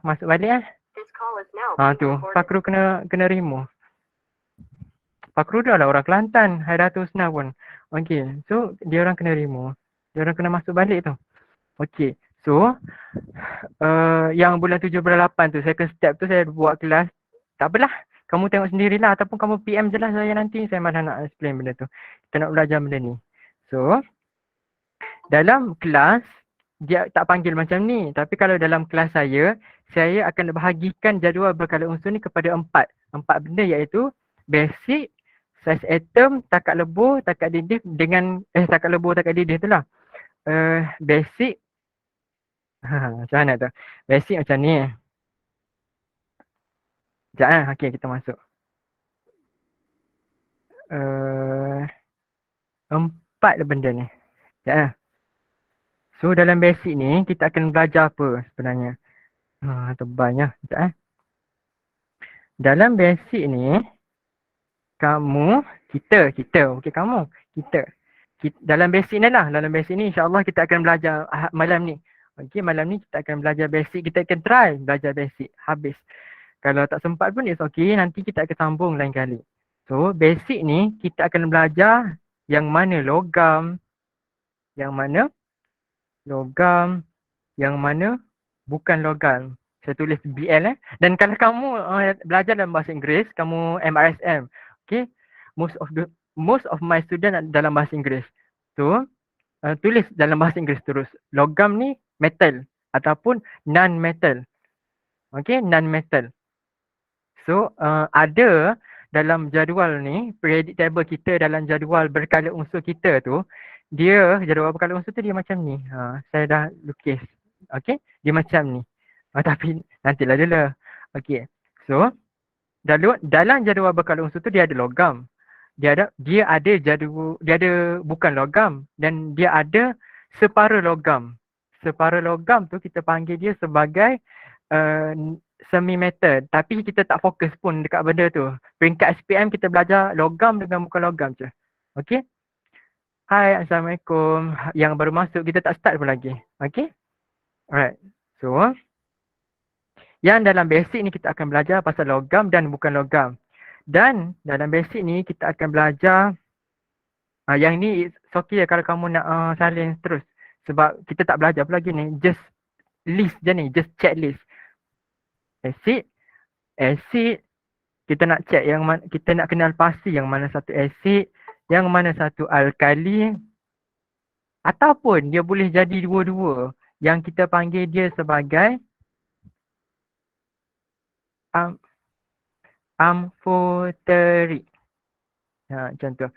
masuk balik tu Fakru kena remove. Fakru dah lah orang Kelantan, Hairatul Husna pun. Okay, so dia orang kena remove. Dia orang kena masuk balik tu. Okay, so yang bulan 7 bulan 8 tu, second step tu saya buat kelas. Tak apalah, kamu tengok sendirilah ataupun kamu PM je lah saya nanti. Saya malah nak explain benda tu. Kita nak belajar benda ni. So, dalam kelas, dia tak panggil macam ni. Tapi kalau dalam kelas saya akan bahagikan jadual berkala unsur ni kepada 4. 4 benda iaitu basic, saiz atom, takat lebur, takat didih dengan takat lebur, takat didih tu lah. Basic macam mana tu? Basic macam ni. Sekejap okay, kita masuk. 4 benda ni. Sekejap So dalam basic ni kita akan belajar apa sebenarnya? Tebalnya. Sekejap Dalam basic ni dalam basic ni lah, dalam basic ni insyaAllah kita akan belajar malam ni. Okay, malam ni kita akan belajar basic, kita akan try belajar basic habis. Kalau tak sempat pun it's okay, nanti kita akan sambung lain kali. So basic ni kita akan belajar yang mana logam, yang mana bukan logam. Saya tulis BL Dan kalau kamu belajar dalam bahasa Inggeris, kamu MRSM, okay, most of my student dalam bahasa Inggeris. So tulis dalam bahasa Inggeris terus. Logam ni metal ataupun non-metal. Okay, non-metal. So ada dalam jadual ni, periodic table kita dalam jadual berkala unsur kita tu, jadual berkala unsur tu dia macam ni. Saya dah lukis. Okay, dia macam ni. Tapi nantilah dulu. Okay, so dalam jadual berkala unsur tu dia ada logam. Dia ada bukan logam dan dia ada separuh logam. Separuh logam tu kita panggil dia sebagai semi metal, tapi kita tak fokus pun dekat benda tu. Peringkat SPM kita belajar logam dengan bukan logam je. Okay. Hai, Assalamualaikum. Yang baru masuk kita tak start pun lagi. Okay. Alright. So yang dalam basic ni kita akan belajar pasal logam dan bukan logam. Dan dalam basic ni kita akan belajar yang ni okay kalau kamu nak salin terus. Sebab kita tak belajar apa lagi ni. Just list je ni. Just checklist. Acid, kita nak check yang mana, kita nak kenal pasti yang mana satu acid, yang mana satu alkali, ataupun dia boleh jadi dua-dua yang kita panggil dia sebagai amphoteric. Macam tu.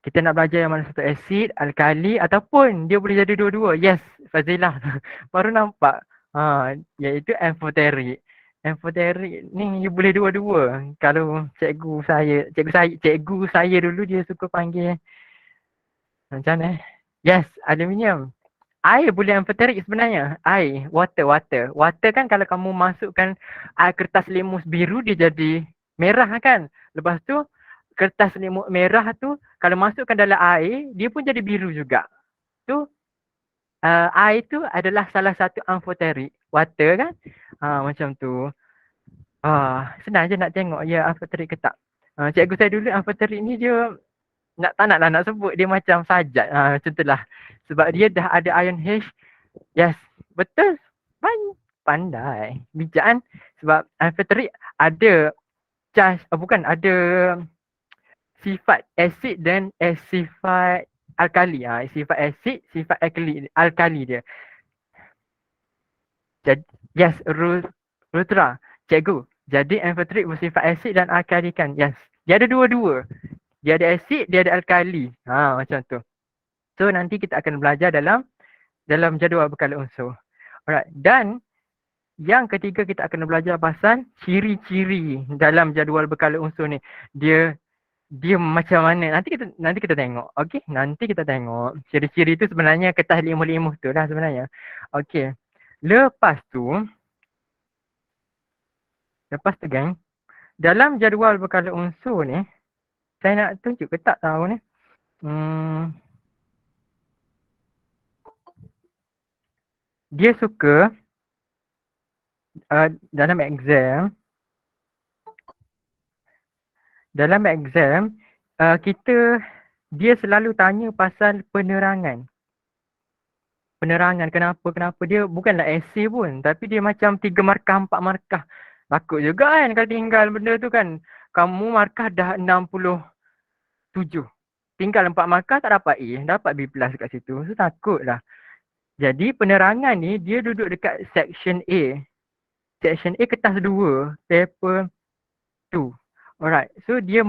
Kita nak belajar yang mana satu acid, alkali, ataupun dia boleh jadi dua-dua. Yes, Fazilah. Baru nampak. Iaitu amphoteric. Amphoteric ni boleh dua-dua. Kalau cikgu saya dulu dia suka panggil macam mana? Yes, aluminium. Air boleh amphoteric sebenarnya. Air, water. Water kan kalau kamu masukkan air kertas limus biru dia jadi merah kan. Lepas tu kertas limus merah tu kalau masukkan dalam air dia pun jadi biru juga. Tu air tu adalah salah satu amphoteric. Water kan? Macam tu. Senang je nak tengok ya amphoteric ke tak. Cikgu saya dulu amphoteric ni dia tak naklah nak sebut, dia macam sajat. Macam tu lah. Sebab dia dah ada ion H. Yes, betul. Pandai. Bijak kan? Sebab amphoteric ada charge, ada sifat acid dan sifat alkali. Sifat acid, sifat alkali dia. Jadi, yes, Rutra, cikgu. Jadi amphoteric bersifat asid dan alkali kan? Yes. Dia ada dua-dua. Dia ada asid, dia ada alkali. Macam tu. So nanti kita akan belajar dalam jadual berkala unsur. Alright. Dan yang ketiga kita akan belajar pasal ciri-ciri dalam jadual berkala unsur ni. Dia macam mana? Nanti kita tengok. Okey, nanti kita tengok. Ciri-ciri tu sebenarnya kertas limuh-limuh tu lah sebenarnya. Okey. Lepas tu gang, dalam jadual berkala unsur ni, saya nak tunjuk ke tak tahu ni. Dia suka dalam exam, kita dia selalu tanya pasal penerangan. Penerangan kenapa dia bukanlah essay pun, tapi dia macam 3 markah 4 markah. Takut juga kan kalau tinggal benda tu kan. Kamu markah dah 67. Tinggal 4 markah tak dapat A, dapat B+ kat situ. So takutlah. Jadi penerangan ni dia duduk dekat section A. Section A kertas 2, paper 2. Alright. So dia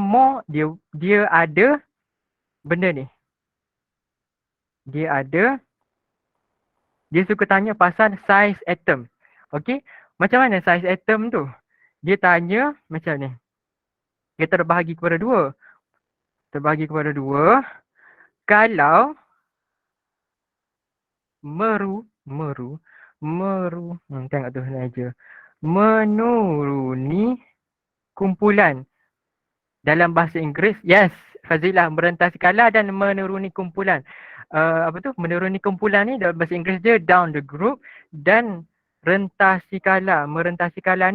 ada benda ni. Dia suka tanya pasal size atom. Okey? Macam mana size atom tu? Dia tanya macam ni. Dia terbahagi kepada dua. Kalau tengok tu saja. Menuruni kumpulan. Dalam bahasa Inggeris, yes, Fazilah, merentas skala dan menuruni kumpulan. Menuruni kumpulan ni dalam bahasa Inggeris dia down the group, dan merentasi kala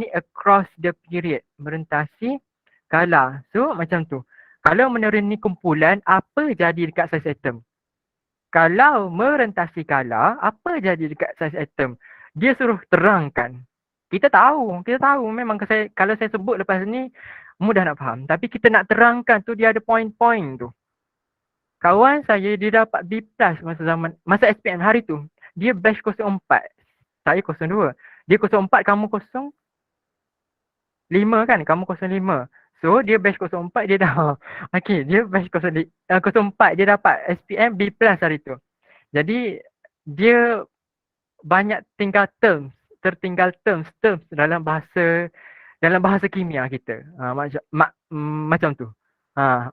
ni across the period. Merentasi kala. So macam tu. Kalau menuruni kumpulan, apa jadi dekat size atom? Kalau merentasi kala, apa jadi dekat size atom? Dia suruh terangkan. Kita tahu memang kalau saya sebut lepas ni mudah nak faham. Tapi kita nak terangkan tu, dia ada point-point tu. Kawan saya dia dapat B+ masa SPM hari tu. Dia batch 04. Saya 02. Dia 04, kamu 05 kan? Kamu 05. So dia batch 04 dia dah. Okey, dia batch 04 dia dapat SPM B+ hari tu. Jadi dia banyak tertinggal terms dalam bahasa kimia kita. Macam tu.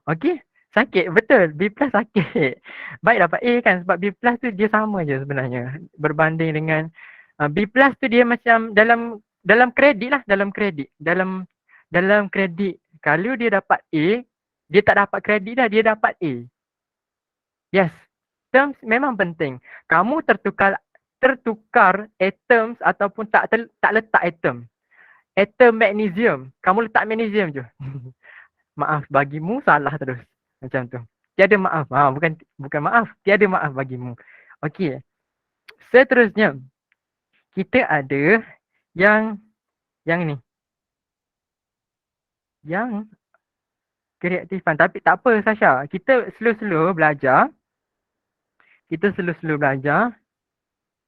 Okey. Sakit betul. B+ sakit. Baik dapat A kan, sebab B+ tu dia sama je sebenarnya berbanding dengan B+ tu dia macam dalam kredit lah, dalam kredit. Kalau dia dapat A, dia tak dapat kredit dah, dia dapat A. Yes. Terms memang penting. Kamu tertukar atoms ataupun tak letak atom. Atom magnesium, kamu letak magnesium je. Maaf bagimu salah terus. Macam tu. Tiada maaf. Bukan maaf, tiada maaf bagimu. Okey. Seterusnya kita ada yang ni. Yang kreatifan. Tapi tak apa Sasha, kita slow-slow belajar.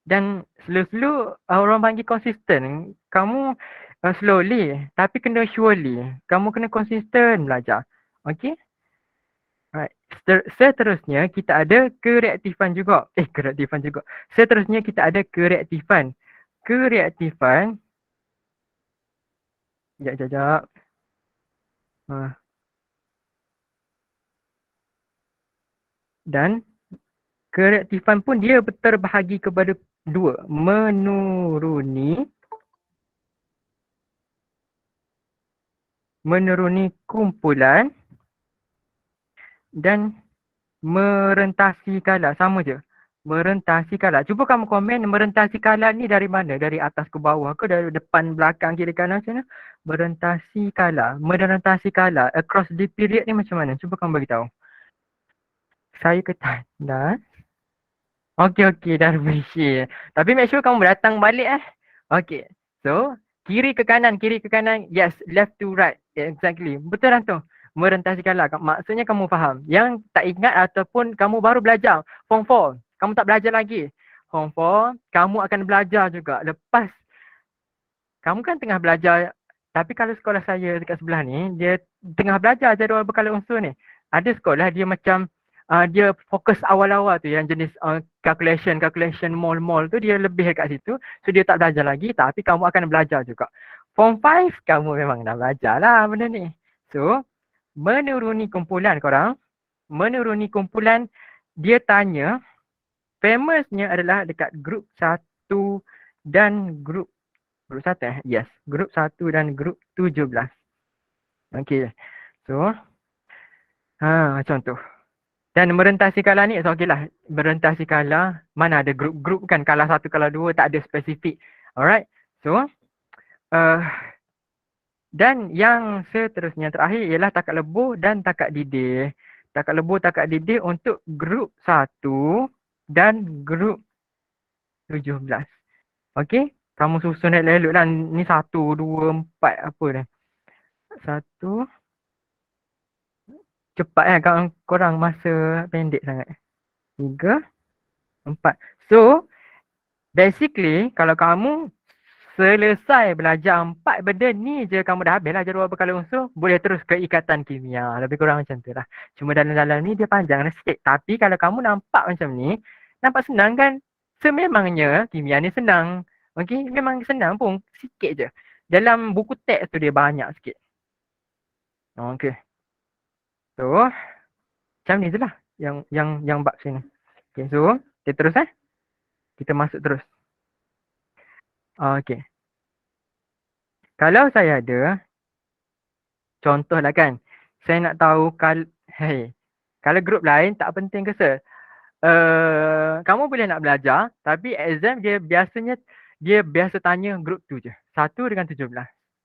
Dan slow-slow orang panggil konsisten. Kamu slowly tapi kena surely. Kamu kena konsisten belajar. Okey? Alright. Seterusnya kita ada kereaktifan juga. Seterusnya kita ada kereaktifan. Sekejap. Dan kereaktifan pun dia terbahagi kepada dua. Menuruni kumpulan dan merentasi kala. Sama je. Merentasi kala. Cuba kamu komen merentasi kala ni dari mana? Dari atas ke bawah ke dari depan, belakang, kiri, kanan macam mana? Merentasi kala. Across the period ni macam mana? Cuba kamu bagi tahu. Saya dah. Okey, dah bersih. Tapi make sure kamu datang balik . Okey. So, kiri ke kanan. Yes, left to right. Exactly. Betul lah tu. Merentasi kala. Maksudnya kamu faham. Yang tak ingat ataupun kamu baru belajar. Form 4. Kamu tak belajar lagi. Form 4, kamu akan belajar juga. Lepas, kamu kan tengah belajar. Tapi kalau sekolah saya dekat sebelah ni, dia tengah belajar jadual berkala unsur ni. Ada sekolah dia macam dia fokus awal-awal tu yang jenis calculation mol tu dia lebih dekat situ. So dia tak belajar lagi tapi kamu akan belajar juga. Form 5 kamu memang dah belajar lah benda ni. So menuruni kumpulan korang. Menuruni kumpulan dia tanya famousnya adalah dekat grup 1 dan grup 1 Yes, grup 1 dan grup 17. Okay. So macam tu. Dan merentasi kala ni, so okeylah, merentasi kala, mana ada grup-grup kan, kala 1, kala 2, tak ada spesifik. Alright, so Dan yang seterusnya terakhir ialah takat lebur dan takat didih. Takat lebur, takat didih untuk grup 1 dan grup 17. Okey, kamu susun elok-elok lah. Ni 1, 2, 4 apa dah. 1, cepat kan korang masa pendek sangat. 3, 4. So, basically kalau kamu selesai belajar 4 benda ni je, kamu dah habis lah jadual berkala unsur, boleh terus ke ikatan kimia. Lebih kurang macam tu lah. Cuma dalam-dalam ni dia panjang lah sikit. Tapi kalau kamu nampak macam ni, nampak senang kan? Sememangnya kimia ni senang. Okey, memang senang pun, sikit je. Dalam buku teks tu dia banyak sikit. Okey. So, macam ni je lah yang bab sini. Okay, so kita terus kita masuk terus. Okey. Kalau saya ada contoh lah kan, saya nak tahu kalau grup lain tak penting ke sir? Kamu boleh nak belajar tapi exam dia biasa tanya grup tu je. 1 dengan 17.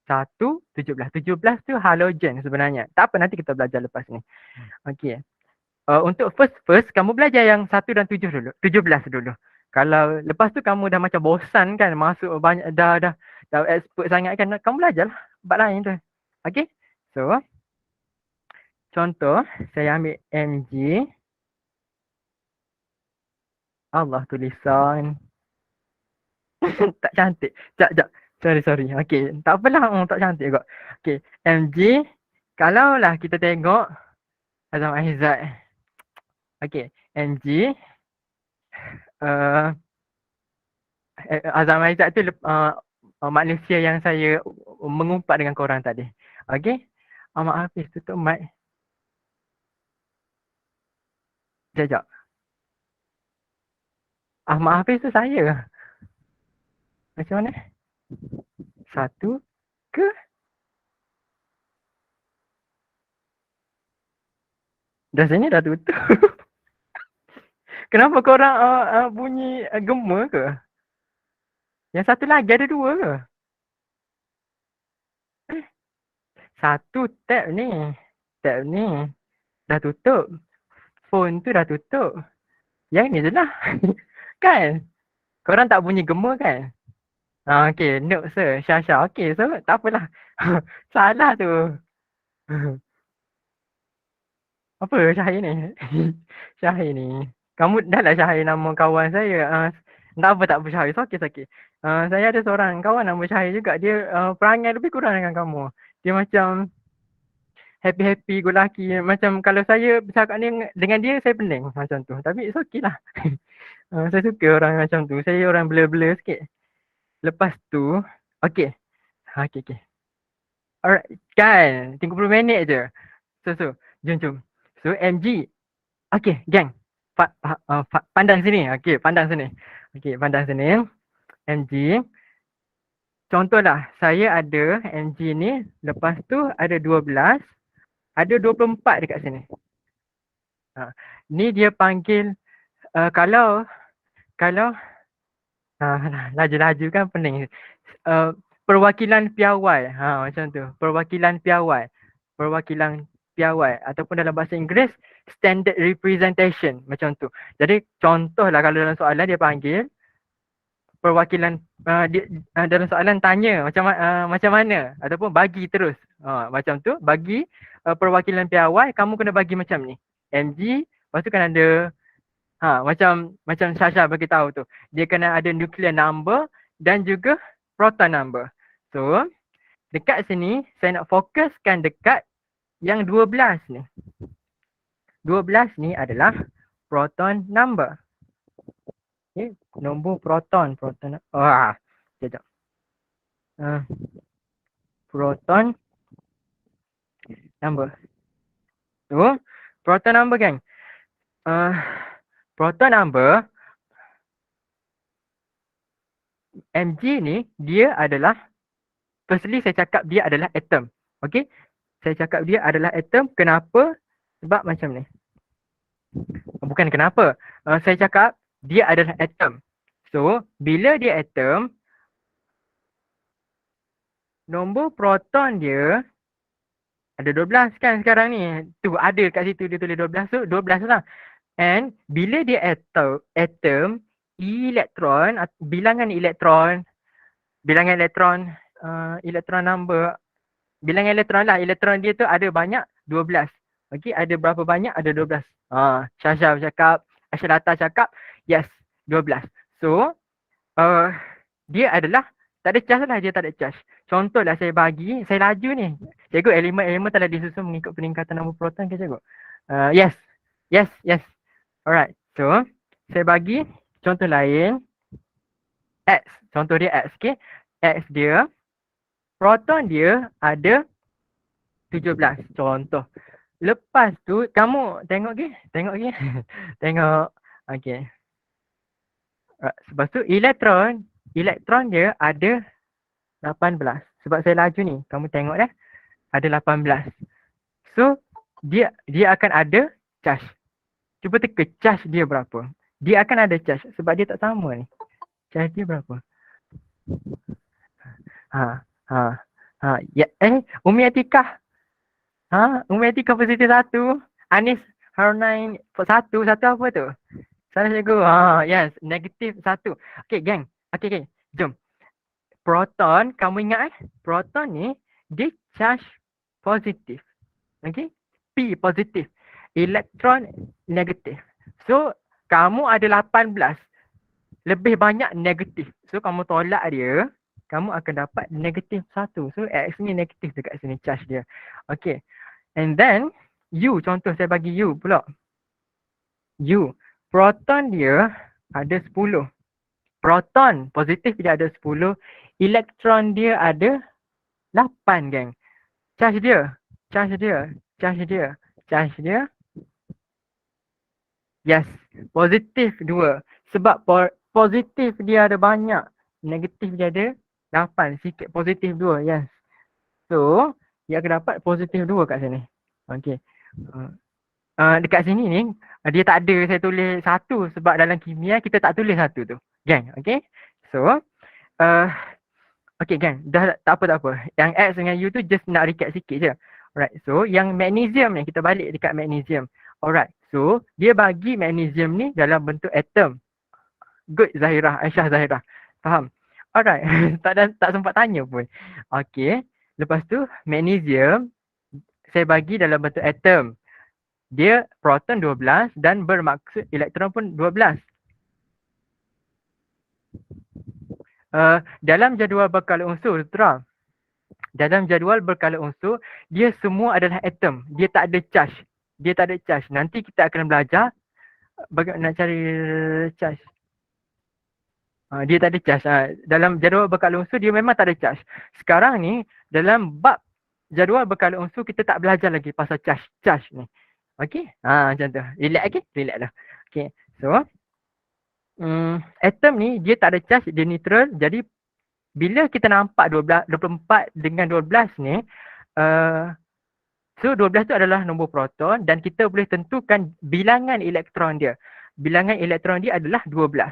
1, 17. 17 tu halogen sebenarnya. Tak apa, nanti kita belajar lepas ni. Okey. Untuk first kamu belajar yang 1 dan 7 dulu. 17 dulu. Kalau lepas tu kamu dah macam bosan kan, masuk banyak dah expert sangat kan, kamu belajarlah bab lain tu. Okey. So, contoh saya ambil Mg. Allah, tulisan tak cantik. Jap. Sorry. Okey, tak apalah, tak cantik kot. Okey, Mg kalaulah kita tengok Azam Aizat. Okey, Mg Azam Aizat tu manusia yang saya mengumpat dengan korang tadi. Okey. Ahmad Hafiz tutup mic. Jap. Ahmad Hafiz tu saya. Macam mana? 1 ke? Dah sini dah tutup. Kenapa korang bunyi gema ke? Yang satu lagi ada 2 ke? 1 tab ni. Tab ni. Dah tutup. Phone tu dah tutup. Yang ni je lah. Kan? Korang tak bunyi gema kan? Okay. Note sir. Syah. Okay. So tak apalah. Salah tu. Apa Syahir ni? Syahir ni. Kamu dah lah Syahir nama kawan saya. Tak apa Syahir. Sakit. Saya ada seorang kawan nama Syahir juga. Dia perangai lebih kurang dengan kamu. Dia macam happy go lucky. Macam kalau saya bercakap ni dengan dia, saya pening macam tu. Tapi it's okay lah. Saya suka orang macam tu. Saya orang blur-blur sikit. Lepas tu, okay. Okay. Alright, kan? 30 minit je. So, jom. So, MG. Okay, gang. Pandang sini. Okay, pandang sini. MG. Contohlah, saya ada MG ni. Lepas tu ada 12. Ada 24 dekat sini. Ni dia panggil, kalau laju-laju kan pening. Perwakilan piawai. Macam tu. Perwakilan piawai ataupun dalam bahasa Inggeris standard representation, macam tu. Jadi contohlah kalau dalam soalan dia panggil perwakilan, dalam soalan tanya macam mana ataupun bagi terus. Macam tu, bagi perwakilan piawai, kamu kena bagi macam ni. Mg, lepas tu kan ada macam Syasha bagi tahu tu. Dia kena ada nuclear number dan juga proton number. So, dekat sini saya nak fokuskan dekat yang 12 ni. 12 ni adalah proton number. Okay, nombor proton. Sekejap. Proton number. So, proton number kan. Proton number Mg ni dia adalah, firstly saya cakap dia adalah atom. Okay. Saya cakap dia adalah atom. Kenapa? Sebab macam ni. Bukan kenapa. Saya cakap dia adalah atom. So, bila dia atom, nombor proton dia ada 12 kan sekarang ni. Tu ada kat situ dia tulis 12 tu 12 lah. And bila dia atom elektron, bilangan elektron, elektron number, bilangan elektron lah, elektron dia tu ada banyak 12. Okey, ada berapa banyak? Ada 12. Syazah cakap, Asyalata cakap, yes, 12. So, dia adalah tak ada charge lah, dia tak ada charge. Contohlah saya bagi, saya laju ni. Cikgu, elemen telah disusun mengikut peningkatan nombor proton ke cikgu? Yes. Yes. Alright. So, saya bagi contoh lain. X. Contoh dia X. Okay. X dia, proton dia ada 17. Contoh. Lepas tu, kamu tengok ke? Tengok. Okay. Lepas tu, elektron dia ada 18. Sebab saya laju ni. Kamu tengok dah. Ada 18. So, dia akan ada charge. Cuba teka charge dia berapa. Dia akan ada charge sebab dia tak sama ni. Charge dia berapa? Ya, Umi Atikah. Umi Atikah positif 1. Anis Harnain 1 apa tu? Salah cikgu. Yes, negatif 1. Okay, gang. Okay. Jom. Proton, kamu ingat proton ni dia charge positif. Okay? P positif. Elektron negatif. So, kamu ada 18. Lebih banyak negatif. So, kamu tolak dia, kamu akan dapat negatif 1. So, X ni negatif dekat sini charge dia. Okay. And then, U. Contoh saya bagi U pula. U. Proton dia ada 10. Proton positif dia ada 10. Elektron dia ada 8, geng. Charge dia. Yes, positif 2. Sebab positif dia ada banyak. Negatif dia ada 8. Sikit positif 2. Yes. So, dia akan dapat positif 2 kat sini. Okay. Dekat sini ni, dia tak ada saya tulis 1 sebab dalam kimia kita tak tulis 1 tu. Gang, okay. So, okay gang, dah tak apa. Yang X dengan U tu just nak recap sikit je. Alright, so yang magnesium ni, kita balik dekat magnesium. Alright, so dia bagi magnesium ni dalam bentuk atom. Good Aisyah Zahirah. Faham? Alright, tak sempat tanya pun. Okay, lepas tu magnesium saya bagi dalam bentuk atom. Dia proton 12 dan bermaksud elektron pun 12. Dalam jadual berkala unsur, Tutra. Dalam jadual berkala unsur, dia semua adalah atom. Dia tak ada charge. Nanti kita akan belajar bagaimana nak cari charge. Dia tak ada charge. Dalam jadual berkala unsur, dia memang tak ada charge. Sekarang ni, dalam bab jadual berkala unsur, kita tak belajar lagi pasal charge ni. Okay? Macam tu. Relax lah. Okay. So, atom ni, dia tak ada charge, dia neutral. Jadi, bila kita nampak 24 dengan 12 ni, so 12 tu adalah nombor proton dan kita boleh tentukan bilangan elektron dia. Bilangan elektron dia adalah 12.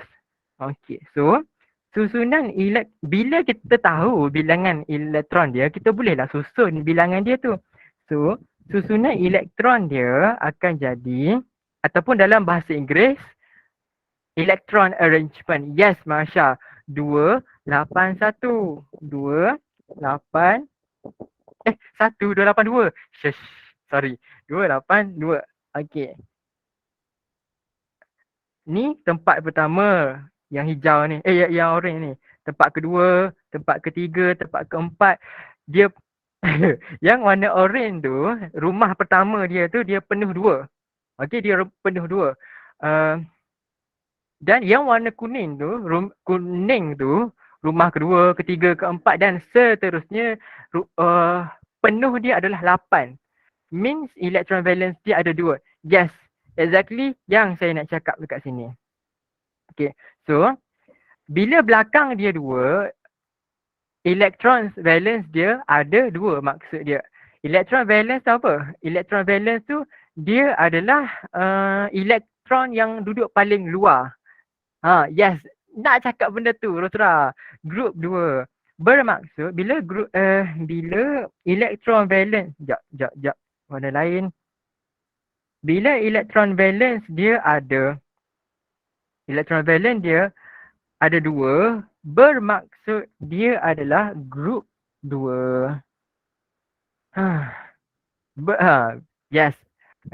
Okay, so susunan bila kita tahu bilangan elektron dia, kita bolehlah susun bilangan dia tu. So, susunan elektron dia akan jadi, ataupun dalam bahasa Inggeris, electron arrangement. Yes, Masya. 2, 8, 1. 2, 8. 1, 2, 8, 2. Sorry. 2, 8, 2. Okay. Ni tempat pertama yang hijau ni. Yang orange ni. Tempat kedua, tempat ketiga, tempat keempat. Dia yang warna orange tu, rumah pertama dia tu dia penuh 2. Okay, dia penuh 2. Dan yang warna kuning tu, rumah kedua, ketiga, keempat dan seterusnya, penuh dia adalah 8. Means electron valence dia ada 2. Yes, exactly yang saya nak cakap dekat sini. Okay, so bila belakang dia 2, electron valence dia ada 2 maksud dia. Electron valence tu apa? Electron valence tu dia adalah elektron yang duduk paling luar. Yes, nak cakap benda tu, Rosra. Group 2. Bermaksud bila bila elektron valence, jap. Warna lain. Bila elektron valence dia ada dua, bermaksud dia adalah group dua. Yes.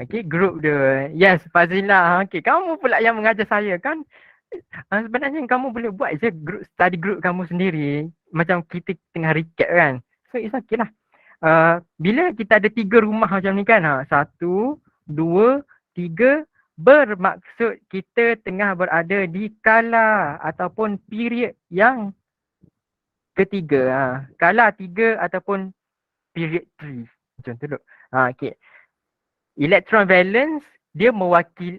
Okay, group dia. Yes, Fazila. Okay, kamu pula yang mengajar saya kan? Sebenarnya kamu boleh buat je study group kamu sendiri. Macam kita tengah recap kan. So, it's okay lah. Bila kita ada 3 rumah macam ni kan, 1, 2, 3, bermaksud kita tengah berada di kala ataupun period yang ketiga. Kala 3 ataupun period 3. Macam tu duk. Okay. Electron valence dia mewakili,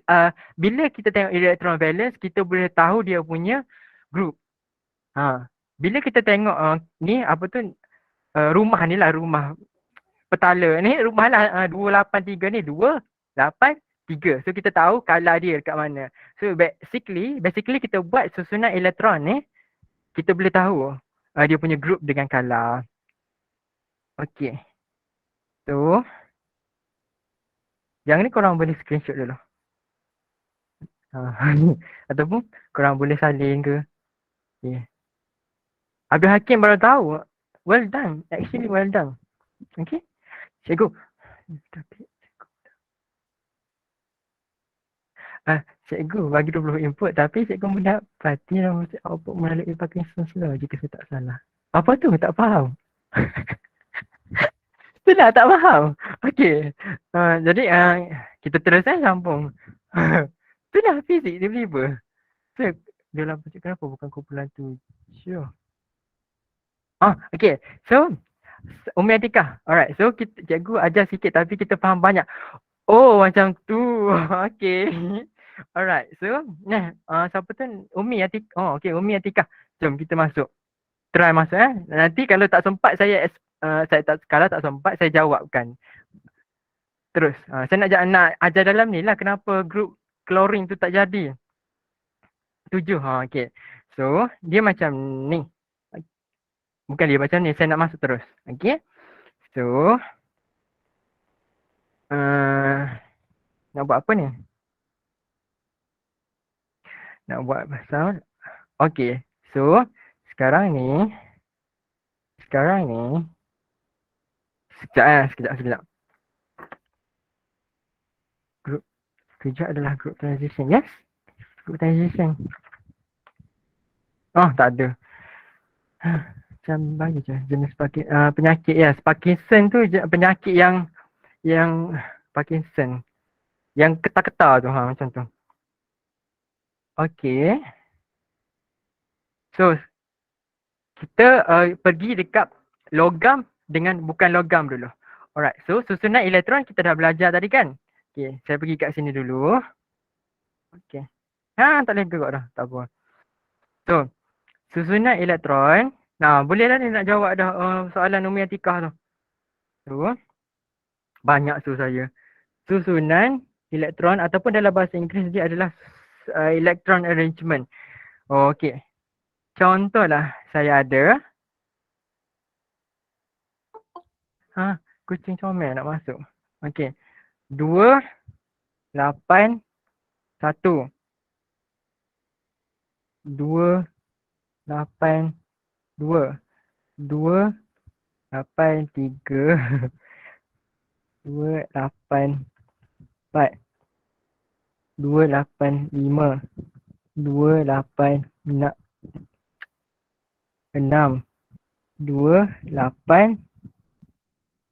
bila kita tengok electron valence, kita boleh tahu dia punya group. Bila kita tengok ni apa tu, rumah ni lah, rumah petala ni, rumah lah 283 ni 283. So kita tahu kala dia dekat mana. So basically kita buat susunan elektron ni, kita boleh tahu dia punya group dengan kala. Okay. So yang ni korang boleh screenshot dulu. Ataupun korang boleh salin ke. Okay. Abdul Hakim baru tahu. Well done. Actually well done. Okay. Cikgu. Cikgu bagi 20 input tapi cikgu mendapati output melalui Parkinson Law jika saya tak salah. Apa tu? Tak faham. Itulah tak faham. Okey. Jadi kita teruskan sambung. Itulah fizik tiba-tiba. So, dalam projek kenapa bukan kumpulan 7? Okey. So, Umi Atikah. Alright. So, cikgu ajar sikit tapi kita faham banyak. Oh, macam tu. Okey. Alright. So, siapa tu? Umi Atikah. Oh, okey. Umi Atikah. Jom kita masuk. Try masuk Nanti kalau tak sempat kalau tak sempat saya jawabkan. Terus. Saya nak ajar dalam ni lah kenapa grup klorin tu tak jadi. 7. Okey. So, dia macam ni. Bukan dia macam ni. Saya nak masuk terus. Okey. So, nak buat apa ni? Nak buat pasal. Okey. So, sekarang ni. Sekejap. Group kejap adalah group transition. Yes? Group transition. Oh, tak ada. Macam bagi je jenis penyakit ya. Parkinson tu penyakit yang Parkinson. Yang ketar-ketar tu macam tu. Okey. So, kita pergi dekat logam dengan bukan logam dulu. Alright. So, susunan elektron kita dah belajar tadi kan? Okey, saya pergi kat sini dulu. Okey. Tak boleh gerak dah. Tak apa. So, susunan elektron. Boleh lah ni nak jawab dah soalan Umi Atikah tu. So, banyak saya. Susunan elektron ataupun dalam bahasa Inggeris dia adalah electron arrangement. Okey. Contohlah saya ada kucing comel nak masuk. Okey. 2, 8, 1. 2, 8, 2. 2, 8, 3. 2, 8, 4. 2, 8, 5. 2, 8, 6. 2, 8,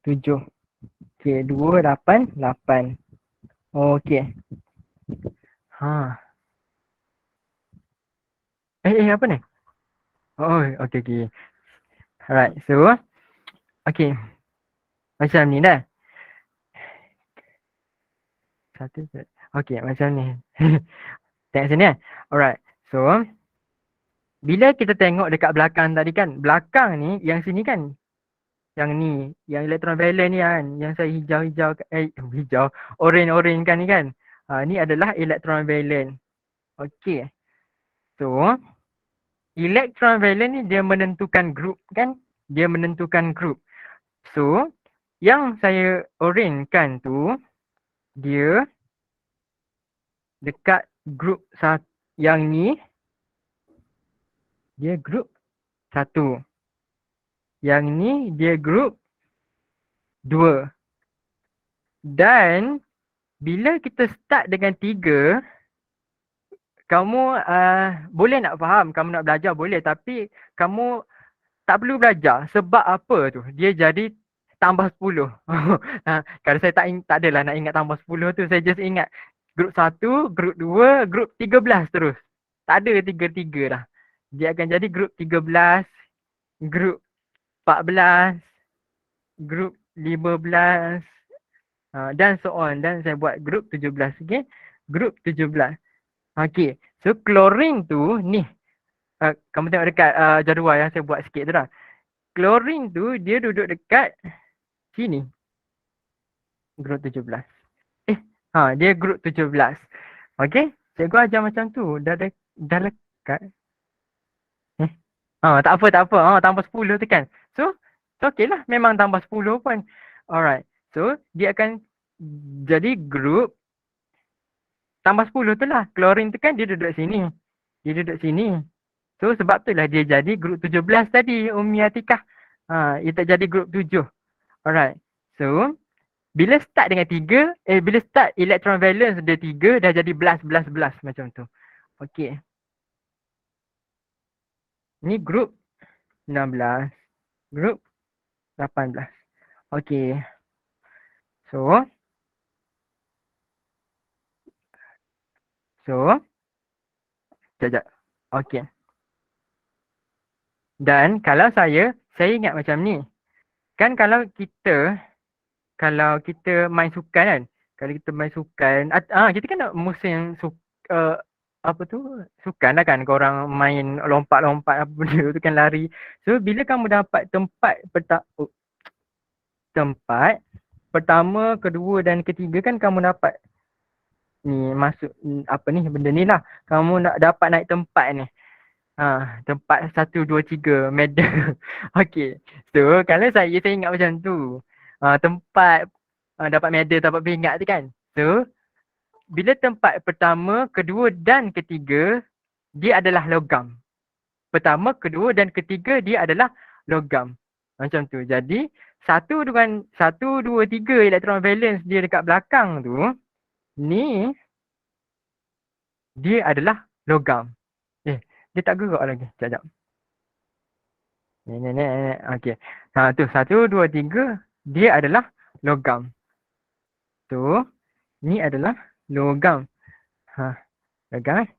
7. Okey, 2, 8, 8. Okey. Apa ni? Oh, okey. Alright, so okey. Macam ni dah. Okey, macam ni. Tengok sini Alright. So, bila kita tengok dekat belakang tadi kan, belakang ni yang sini kan. Yang ni, yang elektron valence ni kan, yang saya hijau, orange kan ni kan. Ni adalah elektron valence. Okey. So, Elektron valence ni dia menentukan group kan? Dia menentukan group. So, yang saya orangkan tu, dia dekat group yang ni, dia group 1. Yang ni dia group 2. Dan bila kita start dengan 3, kamu boleh nak faham, kamu nak belajar boleh, tapi kamu tak perlu belajar. Sebab apa tu? Dia jadi tambah 10. Kalau saya tak adalah nak ingat tambah 10 tu, saya just ingat group 1, group 2, group 13 terus. Tak ada 3-3 dah. Dia akan jadi group 13, group 14, group 15, dan so on. Dan saya buat group 17. Okay? Group 17. Okay. So chlorine tu ni. Kamu tengok dekat jadual yang saya buat sikit tu dah. Chlorine tu dia duduk dekat sini. Group 17. Dia group 17. Okay. Cikgu ajar macam tu. Dah dekat. Tak apa. Tambah 10 tu kan. So okay lah. Memang tambah 10 pun. Alright. So dia akan jadi group tambah 10 tu lah. Chlorine tu kan dia duduk sini. Dia duduk sini. So sebab tu lah dia jadi group 17 tadi. Umi Atikah. Dia tak jadi group 7. Alright. So bila start dengan 3, bila start electron valence dia 3, dah jadi belas macam tu. Okay. Ni group 16. Group 18. Okay. So sekejap. Okay. Dan kalau saya ingat macam ni. Kan kalau kita main sukan kan. Kalau kita main sukan, kita kan nak musim apa tu, sukan lah kan. Korang main lompat-lompat apa benda tu kan, lari. So bila kamu dapat tempat pertama, kedua dan ketiga kan kamu dapat ni masuk apa ni benda ni lah. Kamu nak dapat naik tempat ni. Tempat 1, 2, 3 medal. Okay. So kalau saya ingat macam tu. Tempat dapat medal, dapat peringkat tu kan. So bila tempat pertama, kedua dan ketiga dia adalah logam. Pertama, kedua dan ketiga dia adalah logam. Macam tu. Jadi 1, 2, 3 electron valence dia dekat belakang tu, ni dia adalah logam. Dia tak gerak lagi. Sekejap. Ni. Okay. Tu 1, 2, 3 dia adalah logam. So ni adalah logam. Logam.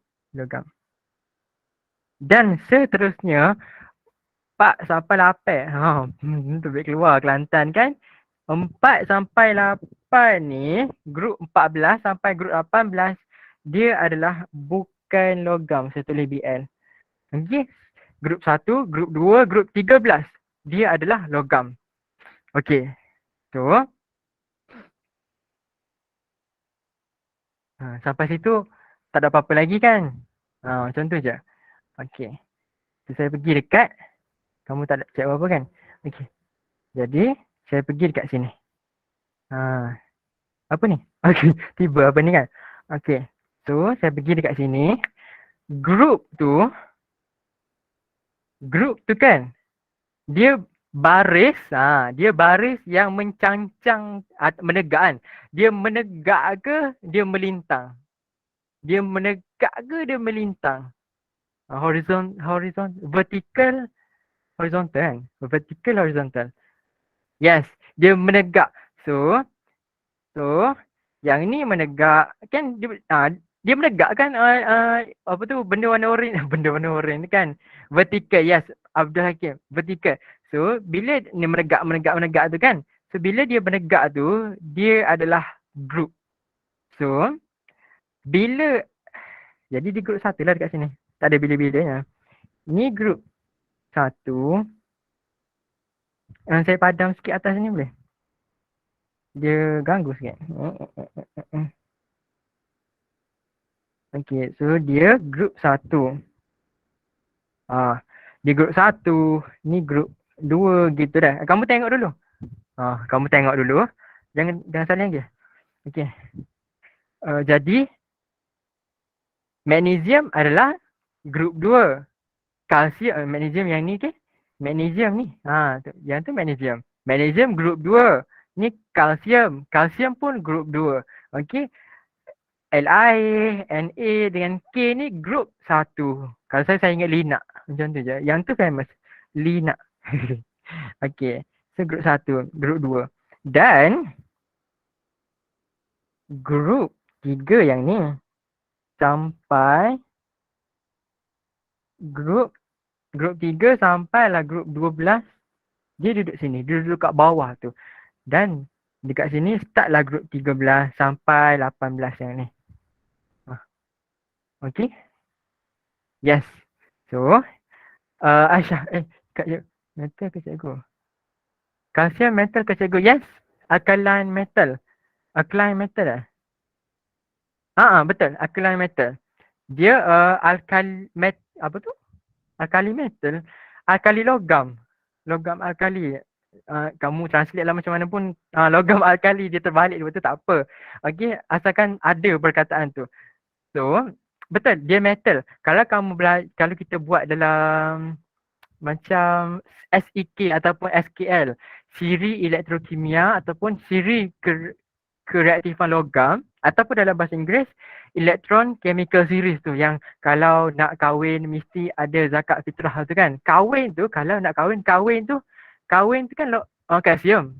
Dan seterusnya 4 sampai 8. Terbit keluar Kelantan kan. 4 sampai 8 ni, grup 14 sampai grup 18 dia adalah bukan logam. Saya tulis BL. Okay. Grup 1, grup 2, grup 13 dia adalah logam. Okay. So sampai situ tak ada apa-apa lagi kan. Macam tu je. Okay. So, saya pergi dekat, kamu tak ada cek apa-apa kan. Okay. Jadi saya pergi dekat sini. Apa ni? Okay. Tiba apa ni kan. Okay. So saya pergi dekat sini. Grup tu kan dia baris, dia baris yang mencancang menegak kan. Dia menegak ke dia melintang? Dia menegak ke dia melintang? Vertical, horizontal kan? Vertical, horizontal. Yes, dia menegak. So yang ni menegak kan, dia menegak kan, apa tu, benda warna oren kan. Vertical, yes, Abdul Hakim, vertical. So bila ni menegak tu kan, so bila dia menegak tu dia adalah group. So bila, jadi di group 1 lah dekat sini, tak ada bila-bilanya. Ni group 1. Saya padam sikit atas ni boleh? Dia ganggu sikit. Okay, so dia group 1. Di grup 1, ni grup 2 gitu dah. Kamu tengok dulu. Kamu tengok dulu. Jangan saling lagi. Okey. Jadi magnesium adalah grup 2. Kalsium, magnesium yang ni ke? Magnesium ni. Yang tu magnesium. Magnesium grup 2. Ni kalsium. Kalsium pun grup 2. Okey. Li, Na dengan K ni grup 1. Kalau saya ingat Lina. Macam tu je. Yang tu famous. Lina. Okey. So grup 1, grup 2. Dan grup 3 yang ni sampai grup 3 sampailah grup 12, dia duduk sini. Dia duduk kat bawah tu. Dan dekat sini startlah grup 13 sampai 18 yang ni. Okey. Yes. So, Aisyah, Kak Cikgu. Metal ke cikgu? Kalsium metal ke cikgu? Yes. Alkaline metal. Alkaline metal eh? Betul. Alkaline metal. Dia apa tu? Alkali metal. Alkali logam. Logam alkali. Kamu translate lah macam mana pun logam alkali dia terbalik betul tak apa. Okey, asalkan ada perkataan tu. So, betul dia metal. Kalau kita buat dalam macam SEK ataupun SKL, siri elektrokimia ataupun siri kereaktifan logam, ataupun dalam bahasa Inggeris electron chemical series tu, yang kalau nak kahwin mesti ada zakat fitrah tu kan. Kahwin tu kalau nak kahwin tu kan kalsium.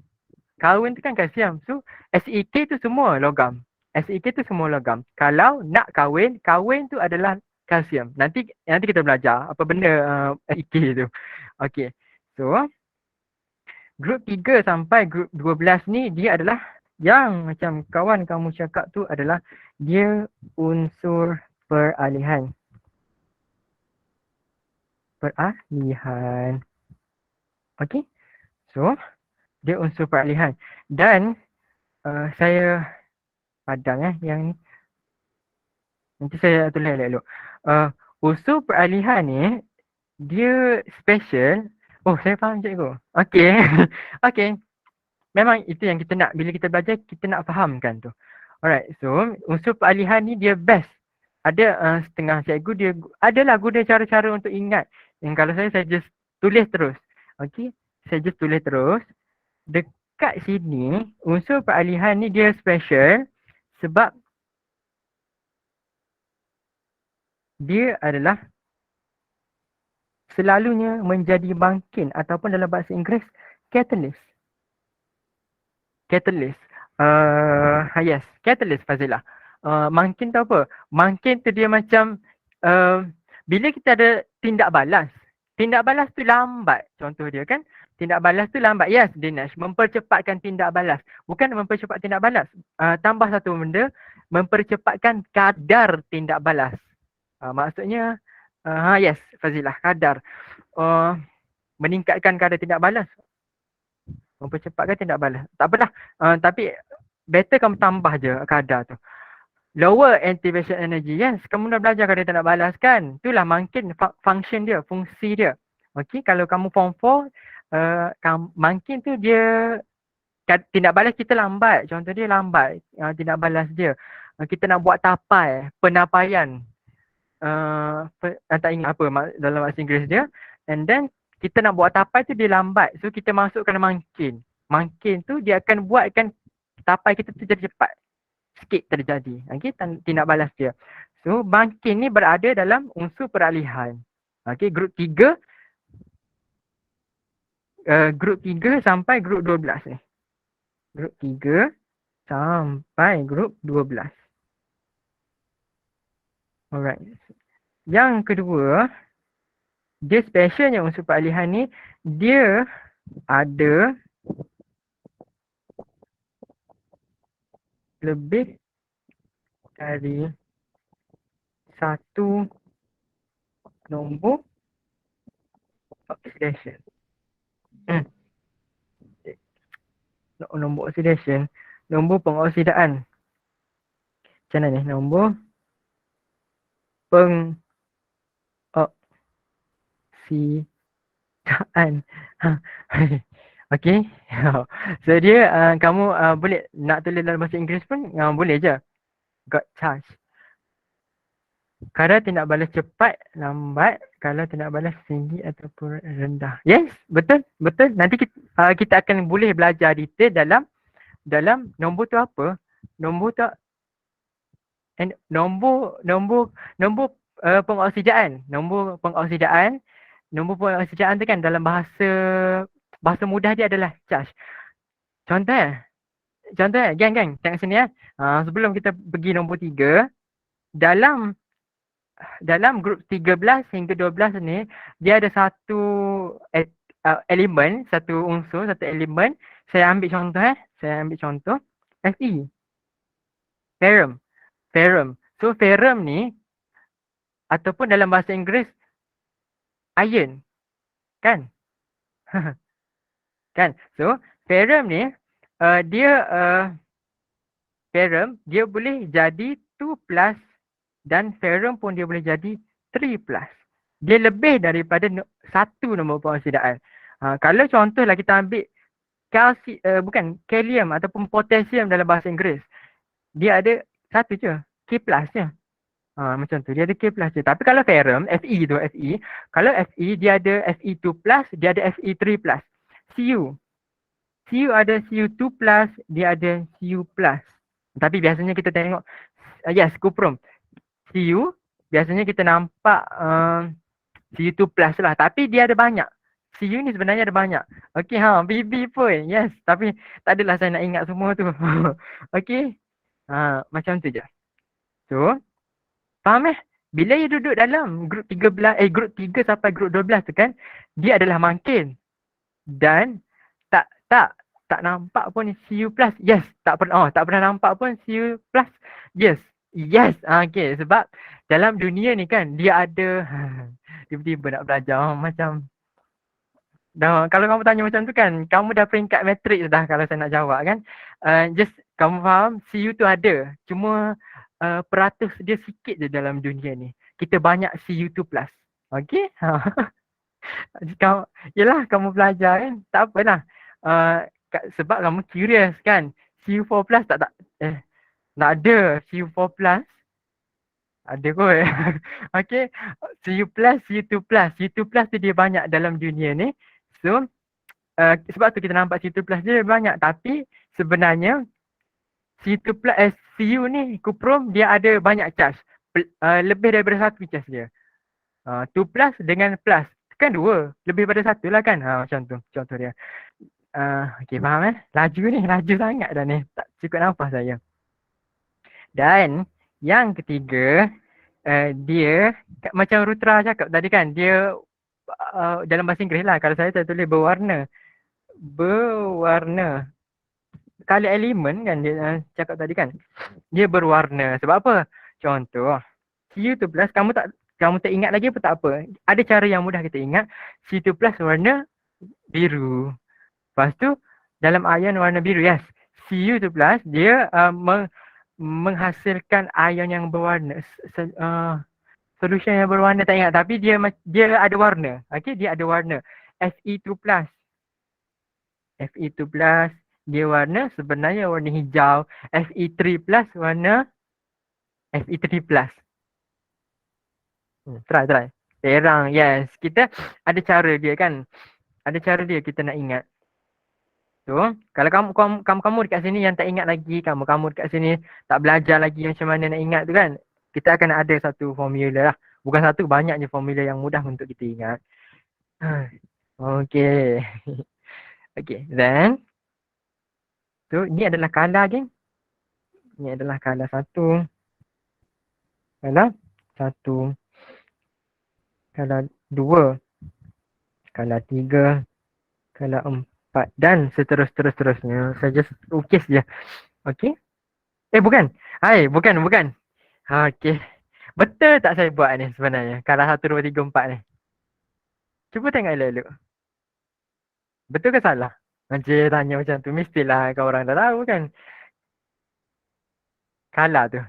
Kahwin tu kan kalsium. So SEK tu semua logam. SEK tu semua logam. Kalau nak kahwin tu adalah kalsium. Nanti kita belajar apa benda SEK tu. Okey. So grup 3 sampai grup 12 ni dia adalah yang macam kawan kamu cakap tu adalah dia unsur peralihan. Okey. So dia unsur peralihan. Dan saya padang yang ni. Nanti saya tulis dulu. Unsur peralihan ni dia special. Oh, saya faham cikgu. Okey. Okey. Memang itu yang kita nak. Bila kita belajar, kita nak fahamkan tu. Alright. So, unsur peralihan ni dia best. Ada setengah cikgu dia adalah guna cara-cara untuk ingat. Yang kalau saya just tulis terus. Okey. Saya just tulis terus. Dekat sini, unsur peralihan ni dia special sebab dia adalah selalunya menjadi bangkin ataupun dalam bahasa Inggeris catalyst. Catalyst. Yes, catalyst Fazilah. Mungkin tu apa? Mungkin tu dia macam bila kita ada tindak balas. Tindak balas tu lambat contoh dia kan. Tindak balas tu lambat. Yes, Dinesh. Mempercepatkan tindak balas. Bukan mempercepat tindak balas. Tambah satu benda. Mempercepatkan kadar tindak balas. Maksudnya, yes Fazilah, kadar. Meningkatkan kadar tindak balas. Mempercepatkan tindak balas. Tak apalah. Tapi better kamu tambah je kadar tu. Lower activation energy. Yes, kamu dah belajar kadar tindak balas kan. Itulah mungkin function dia, fungsi dia. Okey, kalau kamu form 4, mungkin tu dia tindak balas kita lambat. Contoh dia lambat tindak balas dia. Kita nak buat tapai, penapaian. Tak ingat apa dalam bahasa Inggeris dia. And then kita nak buat tapai tu dia lambat. So kita masukkan mungkin. Mungkin tu dia akan buatkan tapai kita tu jadi cepat sikit terjadi. Okey, tindak balas dia. So mungkin ni berada dalam unsur peralihan. Okey, grup 3 sampai grup 12 ni. Grup 3 sampai grup 12. Alright. Yang kedua, dia specialnya unsur peralihan ni, dia ada lebih dari satu nombor oxidation. Nombor oxidation, nombor pengoksidaan. Macam mana ni? Nombor Perkositaan. Okay. So dia kamu boleh nak tulis dalam bahasa Inggeris pun boleh je. Got charge. Kalau tindak balas cepat, lambat. Kalau tindak balas tinggi ataupun rendah. Yes, betul, betul. Nanti kita akan boleh belajar detail dalam nombor tu apa. Nombor tu nombor pengoksidaan. Nombor pengoksidaan tu kan dalam bahasa mudah dia adalah charge. Contoh gang, tengok sini ya. Sebelum kita pergi nombor 3, dalam grup 13 hingga 12 ni, dia ada satu elemen, satu unsur, satu elemen. Saya ambil contoh. Fe. Ferrum. So ferrum ni ataupun dalam bahasa Inggeris iron, kan? Kan? So ferrum ni dia boleh jadi 2 plus dan ferrum pun dia boleh jadi 3 plus. Dia lebih daripada satu nombor pengoksidaan. Kalau contohlah kita ambil kalium ataupun potasium dalam bahasa Inggeris, dia ada satu je, K plus je. Macam tu, dia ada K plus je. Tapi kalau ferrum, Fe, kalau Fe dia ada Fe2 plus, dia ada Fe3 plus. Cu ada Cu2 plus, dia ada Cu plus. Tapi biasanya kita tengok, yes, cuprum. Cu, biasanya kita nampak Cu2 plus lah. Tapi dia ada banyak. Cu ni sebenarnya ada banyak. Okay, BB pun, yes. Tapi tak adalah saya nak ingat semua tu. Okay, macam tu je. So, faham bila dia duduk dalam grup 13, grup 3 sampai grup 12 tu kan, dia adalah mangkin. Dan tak nampak pun Cu plus. Yes, tak pernah nampak pun Cu plus. Yes. Okay, sebab dalam dunia ni kan dia ada tiba-tiba nak belajar macam kalau kamu tanya macam tu kan, kamu dah peringkat matrik dah kalau saya nak jawab kan. Just kamu faham Cu tu ada. Cuma peratus dia sikit je dalam dunia ni. Kita banyak Cu2 plus. Okay? Yelah kamu belajar kan. Tak apalah. Sebab kamu curious kan. Cu4 plus tak nak ada Cu4 plus. Ada kot. Okay. Cu plus, Cu2 plus. Cu2 plus tu dia banyak dalam dunia ni. So, sebab tu kita nampak Cu2 plus dia banyak. Tapi sebenarnya Cu2 plus, Cu ni, cuprum dia ada banyak charge. Lebih daripada satu charge dia. 2 plus dengan plus. Kan 2. Lebih daripada satu lah kan. Macam tu contoh dia. Okay, faham Laju sangat dah ni. Tak cukup nafas saya. Dan yang ketiga, dia macam Rutra cakap tadi kan. Dia dalam bahasa Inggeris lah. Kalau saya tulis berwarna. Color element kan dia cakap tadi kan. Dia berwarna. Sebab apa? Contoh. Cu2 plus kamu tak ingat lagi pun tak apa. Ada cara yang mudah kita ingat. Cu2 plus warna biru. Lepas tu dalam ion warna biru, yes. Cu2 plus dia menghasilkan ion yang berwarna. Solution yang berwarna tak ingat. Tapi dia ada warna. Okay, dia ada warna. Fe2 plus. Fe2 plus dia warna sebenarnya warna hijau. Fe3 plus warna Fe3 plus. Try. Terang, yes. Kita ada cara dia kan. Ada cara dia kita nak ingat. So, kalau kamu dekat sini yang tak ingat lagi, kamu dekat sini tak belajar lagi macam mana nak ingat tu kan. Kita akan ada satu formula lah. Bukan satu, banyaknya formula yang mudah untuk kita ingat. Okay. Okay, then. So, ni adalah color geng. Ni adalah color 1. Color 1. Color 2. Color 3. Color 4. Dan seterusnya. Saya just ukis je. Okay. Bukan. Bukan. Okay. Betul tak saya buat ni sebenarnya? Color 1, 2, 3, 4 ni. Cuba tengok elok-elok. Betul ke salah? Macam tanya macam tu. Mestilah kau orang dah tahu kan. Color tu.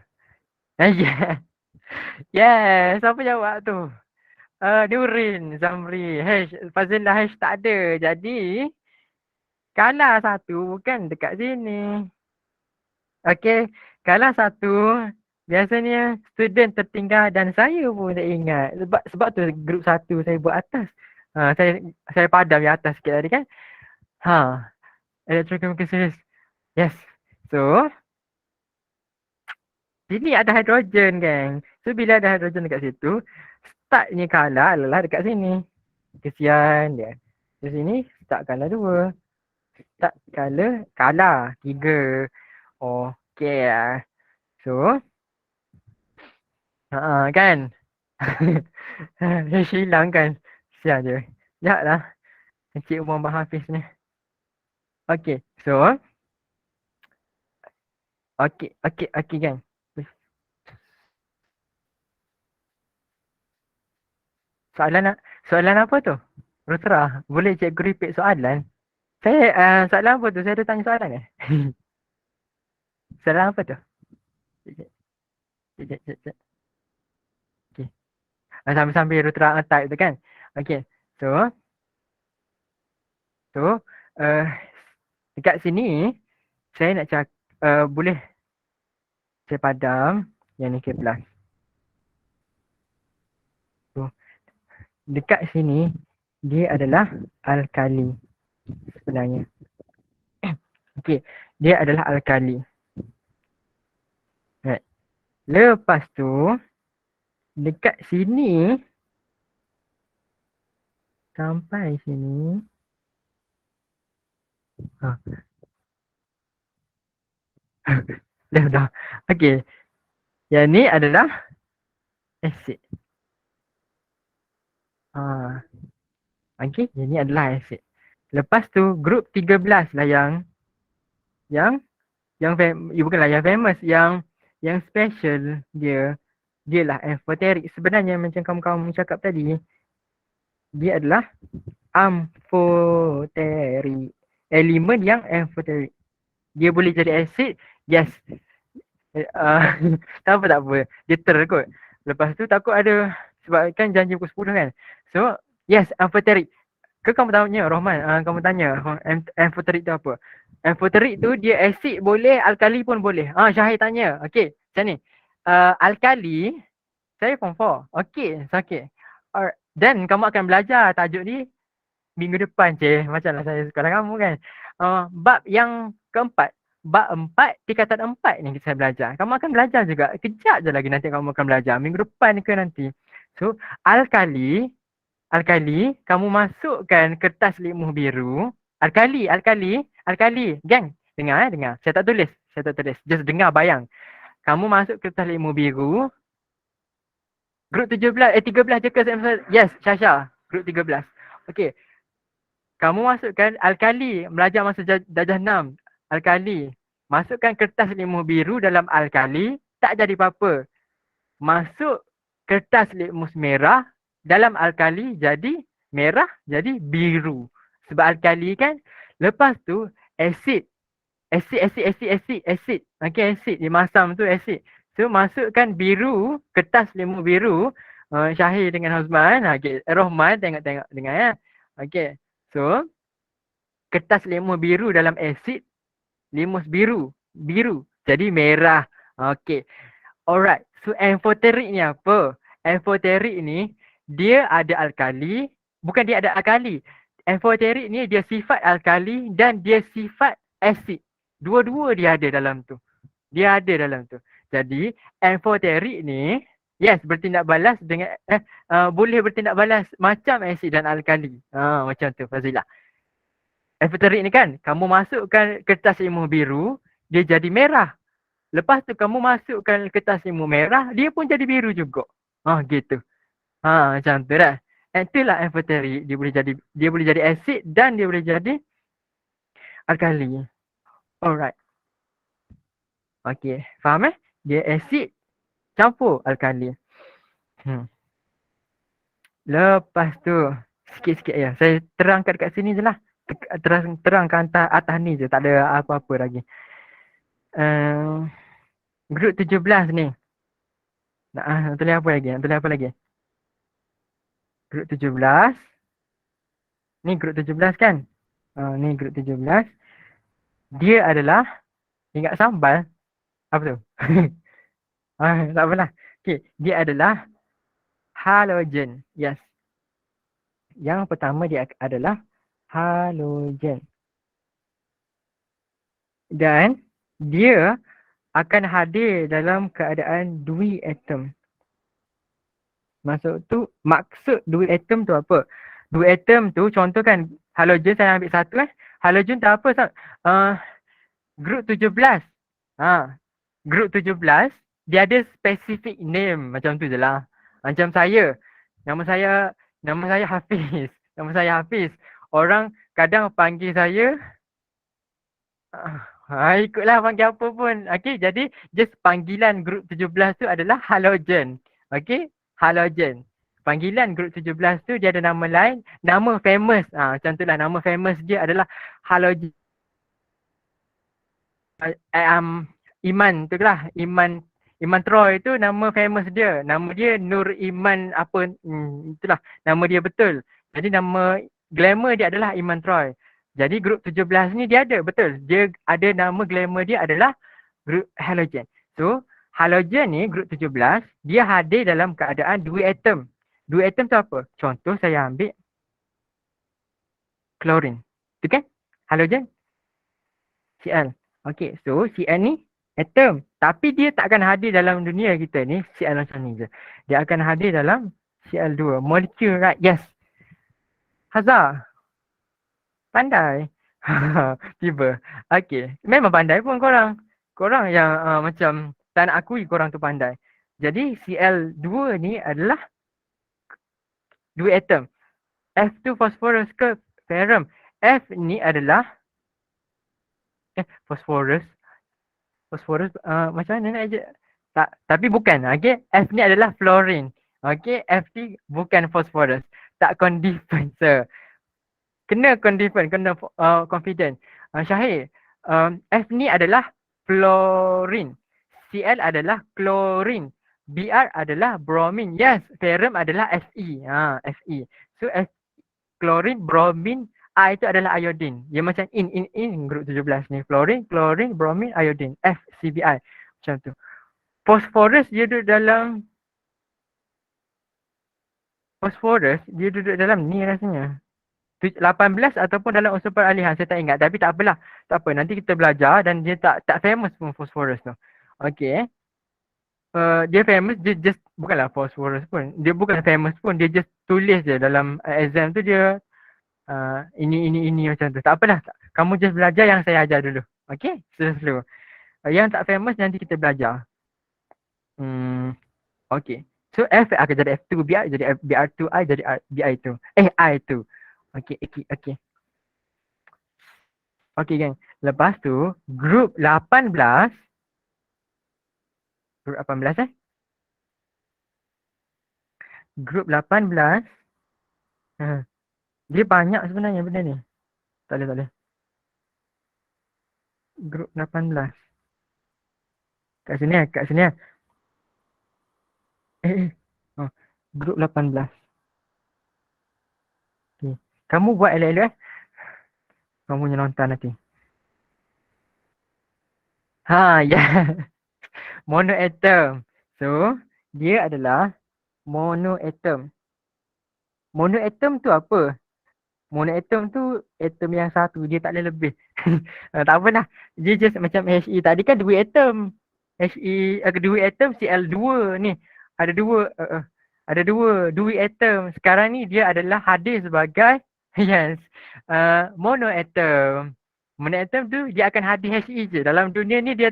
Yeah. Yes. Siapa jawab tu? Nurin, Zamri. Fazilah tak ada. Jadi, kalah satu bukan dekat sini. Okey, kalah satu. Biasanya student tertinggal dan saya pun tak ingat. Sebab tu grup satu saya buat atas. Saya padam di atas sikit tadi kan. Electrochem. Yes. So, sini ada hidrogen geng. So, bila ada hidrogen dekat situ, startnya kalah adalah dekat sini. Kesian dia. Di sini start kalah 2. Start kalah 3. Okey. So, kan? Dia hilang kan? Sial je. Sekejap lah. Encik Muhammad Hafiz ni. Okey. So, okey kan? Soalan apa tu? Rutra, boleh cikgu repeat soalan? Soalan apa tu? Saya ada tanya soalan ke? Soalan apa tu? Sekejap. Okay. Sambil-sambil Rutra type tu kan? Okay. So, dekat sini, saya nak cakap, boleh saya padam yang ni K+. So, dekat sini, dia adalah alkali sebenarnya. Okay. Dia adalah alkali. Right. Lepas tu, dekat sini, sampai sini. Dah. Okay. Yang ni adalah acid. Okay. Yang ni adalah acid. Lepas tu, grup 13 lah bukanlah yang famous, yang special dia lah amphoteric. Sebenarnya macam kamu cakap tadi, dia adalah amphoteric. Elemen yang amphoteric. Dia boleh jadi acid, yes. Tak apa. Dia terkut. Lepas tu takut ada, sebab kan janji pukul 10 kan. So, yes, amphoteric. Kamu tanya Rohman, kamu tanya amphoteric tu apa? Amphoteric tu dia acid boleh, alkali pun boleh. Syahid tanya. Okey, macam ni. Alkali, saya form 4. Okey, okay. Alright. Dan kamu akan belajar tajuk ni minggu depan je. Macamlah saya sekolah kamu kan. Bab yang keempat. Bab 4, tingkatan 4 ni saya belajar. Kamu akan belajar juga. Kejap je lagi nanti kamu akan belajar. Minggu depan ke nanti. So, alkali, kamu masukkan kertas limuh biru. Alkali. Gang, dengar. Saya tak tulis. Just dengar, bayang. Kamu masuk kertas limuh biru. Grup 13 je ke? Yes, Syasha. Grup 13. Okey. Kamu masukkan alkali. Belajar masa darjah 6. Alkali. Masukkan kertas limuh biru dalam alkali. Tak jadi apa-apa. Masuk kertas litmus merah dalam alkali jadi merah, jadi biru. Sebab alkali kan. Lepas tu acid. Okay, acid. Dia masam tu acid. So masukkan biru, kertas limuh biru. Syahir dengan Huzman. Okay. Rohman tengok dengar ya. Okay. So kertas limuh biru dalam acid. Limus biru. Jadi merah. Okay. Alright. So amphoteric ni apa? Amphoteric ni dia ada alkali. Bukan dia ada alkali. Amphoteric ni dia sifat alkali dan dia sifat acid. Dua-dua dia ada dalam tu. Jadi amphoteric ni yes bertindak balas dengan boleh bertindak balas macam acid dan alkali. Macam tu Fazilah. Amphoteric ni kan kamu masukkan kertas limuh biru dia jadi merah. Lepas tu kamu masukkan kertas limuh merah, dia pun jadi biru juga. Gitu. Macam tu dah. Itulah amphoteric. Dia boleh jadi acid dan dia boleh jadi alkali. Alright. Okay. Faham Dia acid campur alkali. Lepas tu sikit-sikit ya. Saya terangkan dekat sini je lah. Terangkan atas ni je. Tak ada apa-apa lagi. Grup 17 ni. Nak tulis apa lagi? Grup 17. Ni grup 17 kan? Ni grup 17. Dia adalah, ingat sambal? Apa tu? Tak apalah. Okay, dia adalah halogen. Yes. Yang pertama dia adalah halogen. Dan dia akan hadir dalam keadaan dui atom. Maksud dui atom tu apa? Dui atom tu contoh kan halogen saya ambil satu Halogen tu apa? Grup 17. Grup 17 dia ada specific name macam tu je lah. Macam saya, nama saya nama saya Hafiz. Nama saya Hafiz. Orang kadang panggil saya ikutlah panggil apa pun. Okey, jadi just panggilan grup 17 tu adalah halogen. Okey, halogen. Panggilan grup 17 tu dia ada nama lain, nama famous. Macam tu lah, nama famous dia adalah halogen. Iman tu lah, Iman Troy tu nama famous dia. Nama dia Nur Iman apa, itulah nama dia betul. Jadi nama glamour dia adalah Iman Troy. Jadi grup 17 ni dia ada, betul. Dia ada nama glamour dia adalah grup halogen. So, halogen ni grup 17, dia hadir dalam keadaan dua atom. Dua atom tu apa? Contoh saya ambil klorin. Tu kan? Halogen Cl. Okay, so Cl ni atom. Tapi dia tak akan hadir dalam dunia kita ni Cl macam ni je. Dia akan hadir dalam Cl2. Molecule, right? Yes. Hazar. Pandai. Tiba. Okay. Memang pandai pun korang. Korang yang macam tak nak akui korang tu pandai. Jadi Cl2 ni adalah dua atom. F2 phosphorus ke ferrum. F ni adalah phosphorus macam mana nak aja? Tak, tapi bukan. Okay, F ni adalah fluorine. Okay, F ni bukan phosphorus. Tak confident. Kena confident, kena confident. Syahir, F ni adalah fluorine. Cl adalah chlorine. Br adalah bromine. Yes, ferrum adalah Fe. Fe. So F, chlorine, bromine, I itu adalah iodine. Dia macam in grup 17 ni. Fluorine, chlorine, bromine, iodine. FCBI. Macam tu. Phosphorus dia duduk dalam ni rasanya. 18 ataupun dalam unsur peralihan, saya tak ingat. Tapi tak apalah. Tak apa, nanti kita belajar dan dia tak famous pun phosphorus tu. Okay. Dia famous, dia just bukanlah phosphorus pun. Dia bukan famous pun, dia just tulis je dalam exam tu dia ini macam tu. Tak apalah. Kamu just belajar yang saya ajar dulu. Okay? Slow. Yang tak famous nanti kita belajar. Okay. So F akan jadi F2 BR, jadi BR2 I, jadi BI2. I2. Okay. Okay gang. Lepas tu grup 18. Grup 18 Grup 18. Dia banyak sebenarnya benda ni. Tak boleh. Grup 18. Kat sini. Grup 18. Okay. Kamu buat elok-elok Kamu punya nonton nanti. Ya. Monoatom. So, dia adalah monoatom. Monoatom tu apa? Monoatom tu atom yang satu, dia tak boleh lebih. Tak apa lah. Dia just macam He. Tadi kan dua atom. He, dua atom Cl2 ni. Ada dua atom. Sekarang ni dia adalah hadir sebagai monoatom. Monoatom tu dia akan hadir He je. Dalam dunia ni dia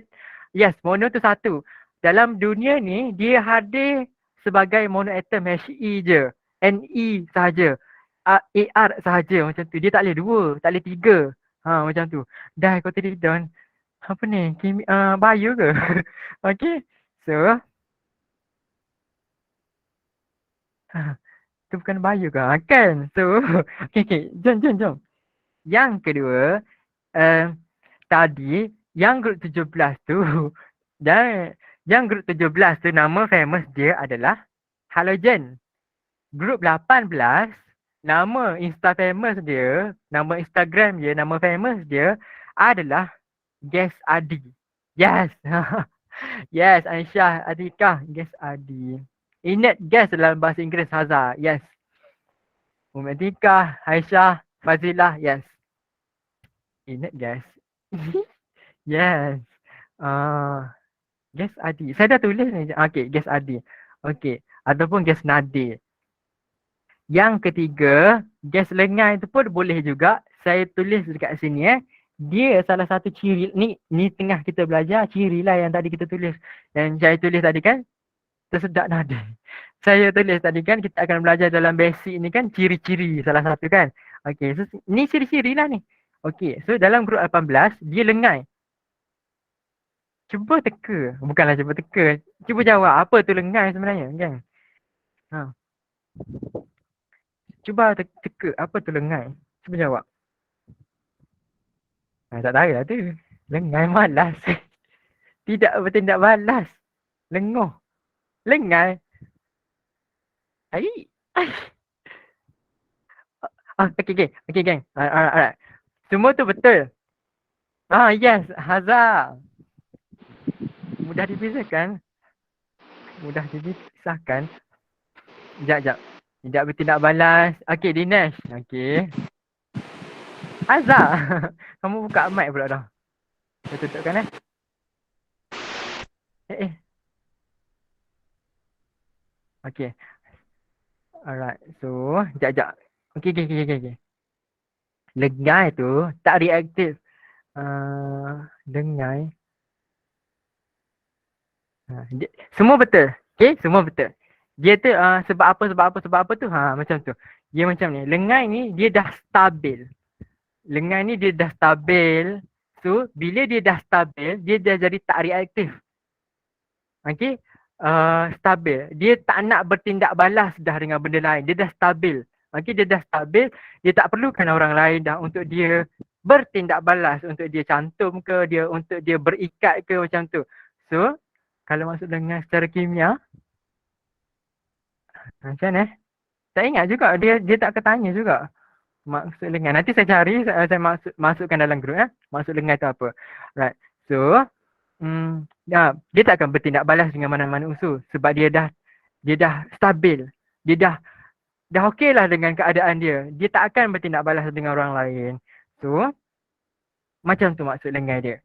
mono tu satu. Dalam dunia ni dia hadir sebagai monoatom He je. Ne sahaja. AR sahaja macam tu. Dia tak boleh dua, tak boleh tiga. Macam tu. Dah kau tadi down. Apa ni? Bio ke? Okay. So. Itu bukan bio ke? Kan? So. Okay. Jom. Yang kedua. Tadi. Yang grup 17 tu. Dan yang grup 17 tu nama famous dia adalah halogen. Grup 18, nama famous dia, nama Instagram dia, nama famous dia adalah Guess Adi. Yes. Yes, Aisyah, Adikah, Guess Adi. Ingat guess dalam bahasa Inggeris Haza. Yes. Umatika, Aisyah, Fazilah. Yes. Ingat guess. Yes. Guess Adi. Saya dah tulis ni. Okay, Guess Adi. Okay. Ataupun Guess Nadir. Yang ketiga, Guess Lengai tu pun boleh juga. Saya tulis dekat sini Dia salah satu ciri, ni tengah kita belajar, ciri lah yang tadi kita tulis. Yang saya tulis tadi kan, tersedak nada. Saya tulis tadi kan, kita akan belajar dalam basic ni kan, ciri-ciri salah satu kan. Okay, so ni ciri-ciri lah ni. Okay, so dalam grup 18, dia lengai. Cuba teka. Bukanlah cuba teka. Cuba jawab apa tu lengai sebenarnya kan. Ha. Cuba teka apa tu lengai. Cuba jawab. Tak tahu lah tu. Lengai malas. Tidak bertindak balas. Lengoh. Lengai. Ai. Okay, gang. Alright. Semua tu betul. Yes. Hazar. Mudah dipisahkan. Sekejap. Tidak bertindak balas. Okay, Dinesh. Okay. Hazar. Kamu buka mic pula dah. Saya tutupkan Okay. Alright. So, sekejap. Okay. Lengai tu tak reaktif. Lengai. Semua betul. Okay, semua betul. Dia tu sebab apa tu. Macam tu. Dia macam ni. Lengai ni dia dah stabil. So, bila dia dah stabil, dia dah jadi tak reaktif. Okay. Stabil. Dia tak nak bertindak balas dah dengan benda lain. Dia dah stabil. Okay, dia dah stabil. Dia tak perlukan orang lain dah untuk dia bertindak balas. Untuk dia cantum ke, untuk dia berikat ke macam tu. So, kalau maksud dengan secara kimia, macam mana? Tak ingat juga. Dia tak ketanya juga. Maksud lengan. Nanti saya cari, saya masukkan dalam grup maksud lengan tu apa. Right. So, dia tak akan bertindak balas dengan mana-mana unsur sebab dia dah stabil. Dia dah okey lah dengan keadaan dia. Dia tak akan bertindak balas dengan orang lain. So, macam tu maksud lengan dia.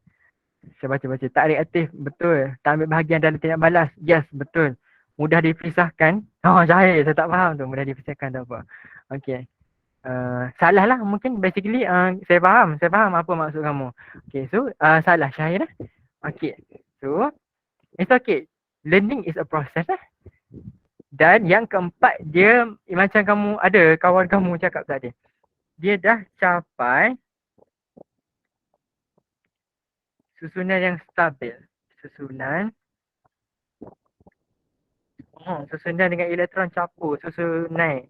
Saya baca. Tak reaktif. Betul. Tak ambil bahagian dalam tindak balas. Yes, betul. Mudah dipisahkan. Saya tak faham tu. Mudah dipisahkan tu apa. Okay. Salah lah mungkin. Basically, saya faham apa maksud kamu. Okay, so salah Syahir lah. Okay. So, it's okay. Learning is a process lah. Dan yang keempat, dia macam kamu ada kawan kamu cakap tadi. Dia dah capai susunan yang stabil. Susunan dengan elektron campur. Susunan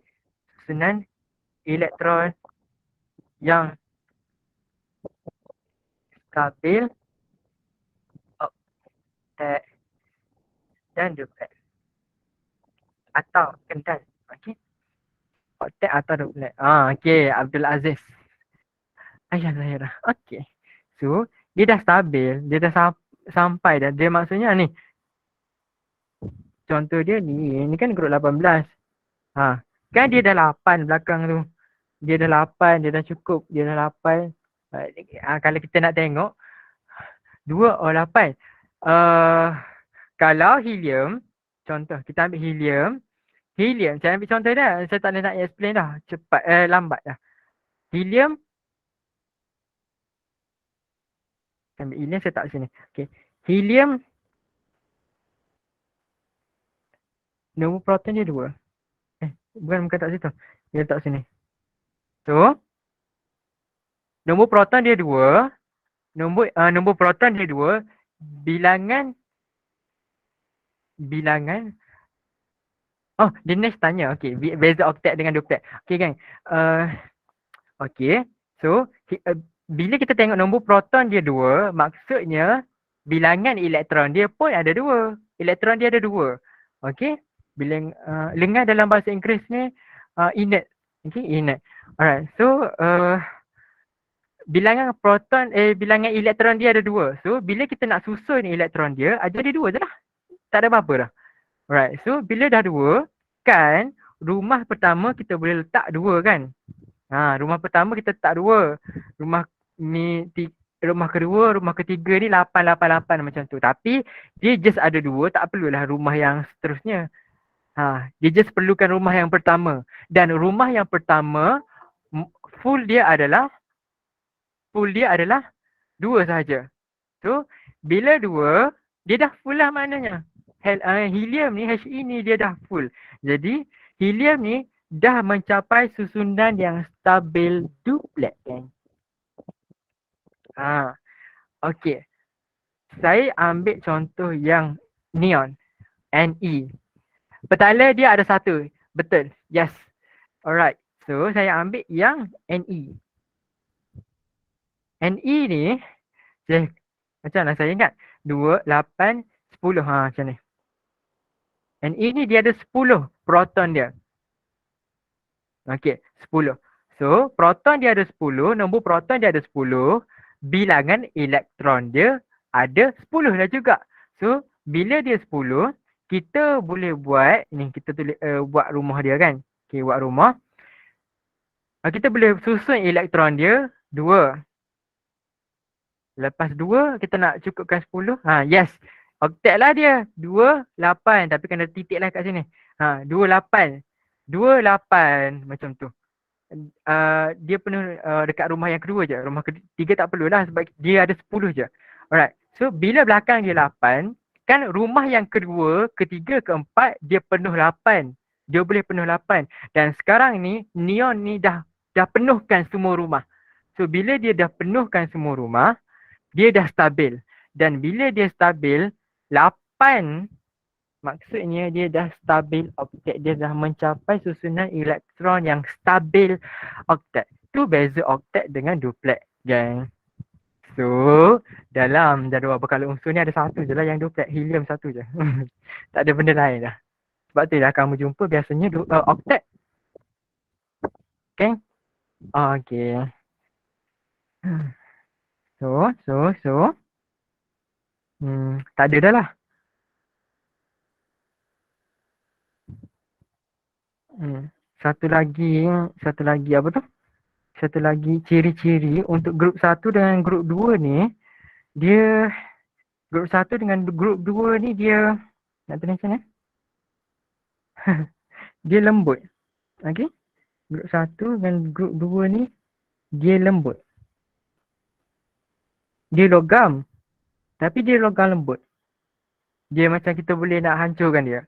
elektron yang stabil, oktet dan duplet. Atau kendal. Okey. Oktet atau duplet. Okey, Abdul Aziz. Ayah Zahira. Okey. So, dia dah stabil, dia dah sampai dah. Dia maksudnya ni. Contoh dia ni kan grup 18. Kan dia dah 8 belakang tu. Dia dah 8, dia dah cukup. Dia dah 8. Kalau kita nak tengok 2 or 8. Kalau helium, contoh kita ambil helium, saya ambil contoh dah. Saya tak nak explain dah. Cepat, lambat dah. Helium, ambil helium saya tak sini. Okay. Helium, nombor proton dia 2. Bukan tak situ. Dia letak sini. So, nombor proton dia 2. Nombor proton dia 2. Bilangan. Dinesh tanya. Okay. Beza oktet dengan duplet. Okay kan. Okay. So, bila kita tengok nombor proton dia 2, maksudnya bilangan elektron dia pun ada 2. Elektron dia ada 2. Okay. Lengan dalam bahasa Inggeris ni inert. Okay, inert. Alright. So bilangan proton bilangan elektron dia ada dua. So bila kita nak susun elektron dia, ada dua je lah. Tak ada apa-apa dah. Alright. So bila dah dua, kan rumah pertama kita boleh letak dua kan. Rumah pertama kita letak dua. Rumah ni rumah kedua, rumah ketiga ni 888 macam tu. Tapi dia just ada dua, tak perlulah rumah yang seterusnya. Dia just perlukan rumah yang pertama. Dan rumah yang pertama full dia adalah dua sahaja. So bila dua, dia dah full lah maknanya. Helium ni, He ni dia dah full. Jadi helium ni dah mencapai susunan yang stabil duplex kan. Okey. Saya ambil contoh yang neon, Ne. Petala dia ada satu. Betul. Yes. Alright. So saya ambil yang Ne. Ne ni macam mana saya ingat? 2, 8, 10. Macam ni. Ne ni dia ada 10 proton dia. Okey, 10. So, proton dia ada 10, nombor proton dia ada 10, bilangan elektron dia ada 10 dah juga. So, bila dia 10, kita boleh buat, ni kita tulis buat rumah dia kan. Okey, buat rumah. Kita boleh susun elektron dia 2. Lepas 2, kita nak cukupkan 10. Yes. Oktet lah dia. 2, 8. Tapi kena titik lah kat sini. 2, 8. 2, 8. Macam tu. Dia penuh dekat rumah yang kedua je. Rumah ketiga tak perlulah sebab dia ada 10 je. Alright. So, bila belakang dia 8, kan rumah yang kedua, ketiga, keempat, dia penuh 8. Dia boleh penuh 8. Dan sekarang ni, neon ni dah penuhkan semua rumah. So, bila dia dah penuhkan semua rumah, dia dah stabil. Dan bila dia stabil, 8 maksudnya dia dah stabil oktet. Dia dah mencapai susunan elektron yang stabil oktet. Tu beza oktet dengan duplex, gang. So, dalam jadual berkala unsur ni ada satu je lah yang duplex. Helium satu je. Tak ada benda lain dah. Sebab tu dah kamu jumpa biasanya oktet. Okay? Okay. So. Tak ada dah lah. Satu lagi apa tu? Satu lagi ciri-ciri untuk grup 1 dengan grup 2 ni, dia grup 1 dengan grup 2 ni dia nak tulis macam mana? Dia lembut. Okey? Grup 1 dengan grup 2 ni dia lembut. Dia logam. Tapi dia logam lembut. Dia macam kita boleh nak hancurkan dia.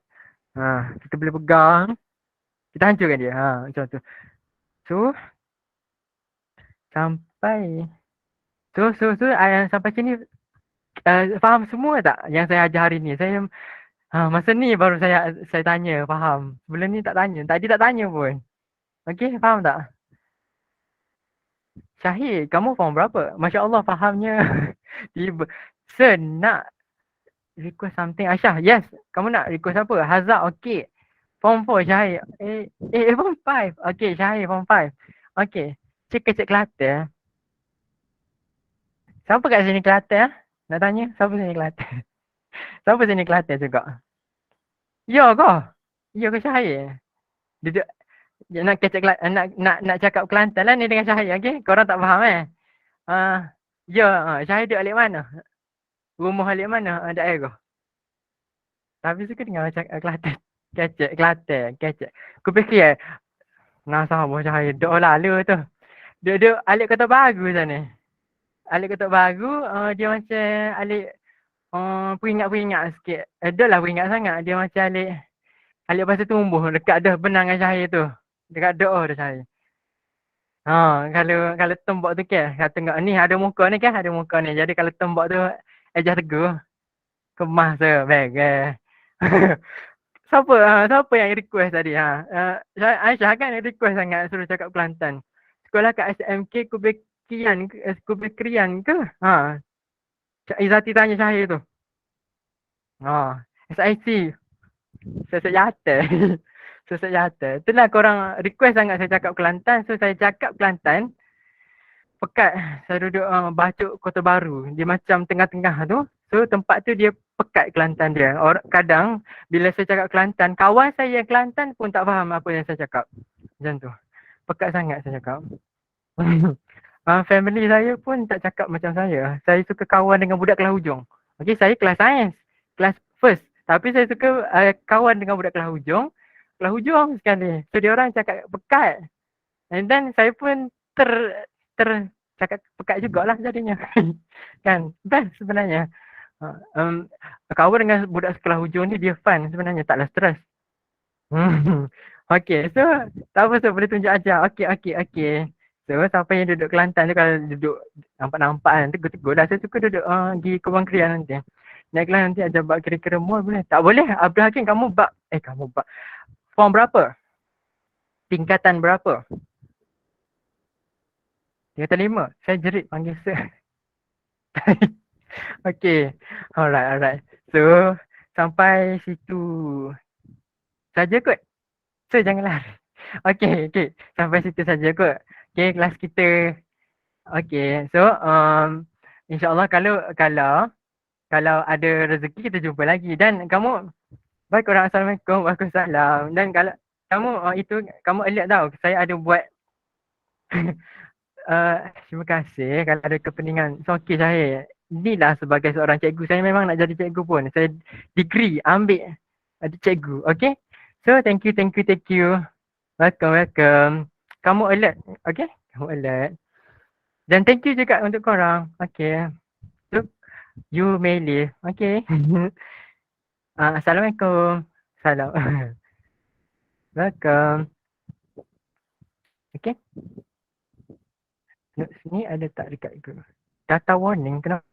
Kita boleh pegang, kita hancurkan dia. Macam tu. So sampai sampai sini faham semua tak yang saya ajar hari ni? Saya masa ni baru saya tanya, faham. Sebelum ni tak tanya. Tadi tak tanya pun. Okey, faham tak? Syahid, kamu form berapa? Masya Allah fahamnya. Tiba. Sir, nak request something. Aisyah, yes. Kamu nak request apa? Hazak, okey. Form 4 Syahid. Form 5. Okey, Syahid form 5. Okey. Cek Kelantan. Siapa kat sini Kelantan? Nak tanya, siapa sini Kelantan? Siapa sini Kelantan juga? Ya ke? Ya ke Syahid? Duduk nak kecek nak cakap Kelantan lah ni dengan Syahid, okey? Korang tak faham ya, Syahid duduk alik mana? Rumah alik mana? Daerah. Tapi suka dengar cakap Kelantan. Kecek Kelantan, kecek. Aku fikir nak sama Syahid duduk lalu tu. Duduk alik Kota Baru sana. Alik Kota Baru, dia macam alik peringat sikit. Dah lah peringat sangat. Dia macam alik pasal tumbuh dekat dah benang dengan Syahid tu. Dekat doa dah Syahid. Kalau tembok tu kan, kata tengok ni ada muka ni kan, ada muka ni. Jadi kalau tembok tu ejah teguh. Kemas tu, bag. Siapa yang request tadi? Aisyah kan request sangat suruh cakap Kelantan. Sekolah kat SMK Kubekrian ke? Cik Izzati tanya Syahid tu. SIC. Sesek Yata. Sesek Yata. Itulah korang request sangat saya cakap Kelantan. So saya cakap Kelantan. Pekat. Saya duduk Bacuk Kota Baru. Dia macam tengah-tengah tu. So tempat tu dia pekat Kelantan dia. Kadang bila saya cakap Kelantan, kawan saya yang Kelantan pun tak faham apa yang saya cakap. Macam tu. Pekat sangat saya cakap. Family saya pun tak cakap macam saya. Saya suka kawan dengan budak kelas hujung. Okay, saya kelas sains. Kelas first. Tapi saya suka kawan dengan budak kelas hujung. Kelas hujung sekali. So dia orang cakap pekat. And then saya pun ter cakap pekat jugalah jadinya. Kan? Best sebenarnya. Kawan dengan budak sekolah hujung ni dia fun sebenarnya. Taklah stres. Okay, so tak apa, so boleh tunjuk ajar. Okay. So siapa yang duduk Kelantan tu kalau duduk nampak-nampak kan, tegur-tegur lah. Saya suka duduk di Kebun Krian nanti. Naiklah nanti ajar bab kira-kira mall boleh. Tak boleh, Abdul Hakim kamu bab form berapa? Tingkatan berapa? Tingkatan 5. Saya jerit panggil sir. Okay, alright. So sampai situ saja kot. So janganlah. Okay. Sampai situ saja kot. Okay, kelas kita. Okay, so InsyaAllah kalau ada rezeki kita jumpa lagi. Dan kamu, baik orang, Assalamualaikum, Waalaikumsalam. Dan kalau kamu kamu alert tau, saya ada buat terima kasih kalau ada kepentingan. So okay saya, inilah sebagai seorang cikgu, saya memang nak jadi cikgu pun. Saya degree ambil ada cikgu, okay. So thank you. Welcome. Kamu alert, okay? Kamu alert. Dan thank you juga untuk korang. Okay. So, you may leave. Okay. Assalamualaikum. Salam. Welcome. Okay. Notes ni ada tak dekat ke? Data warning kenapa?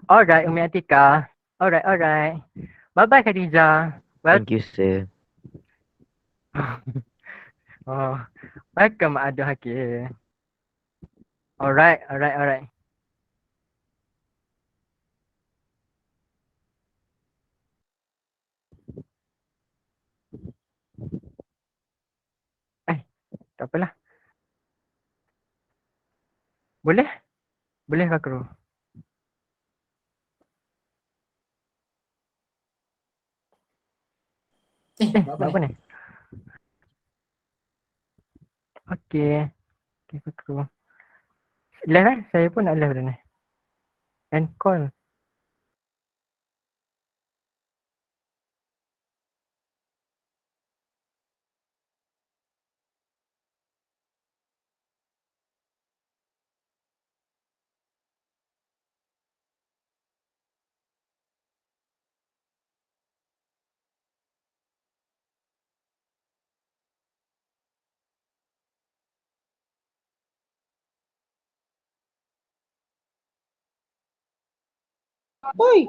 Alright, Umi Atika. Alright. Bye-bye, Khadijah. Thank you, sir. Oh, welcome, Abdul Hakim. Alright. Tak apalah. Boleh? Boleh Kak Kru? Buat apa ni? Okay, Kak Kru. Live kan? Saya pun nak live dah ni. And call. Oi,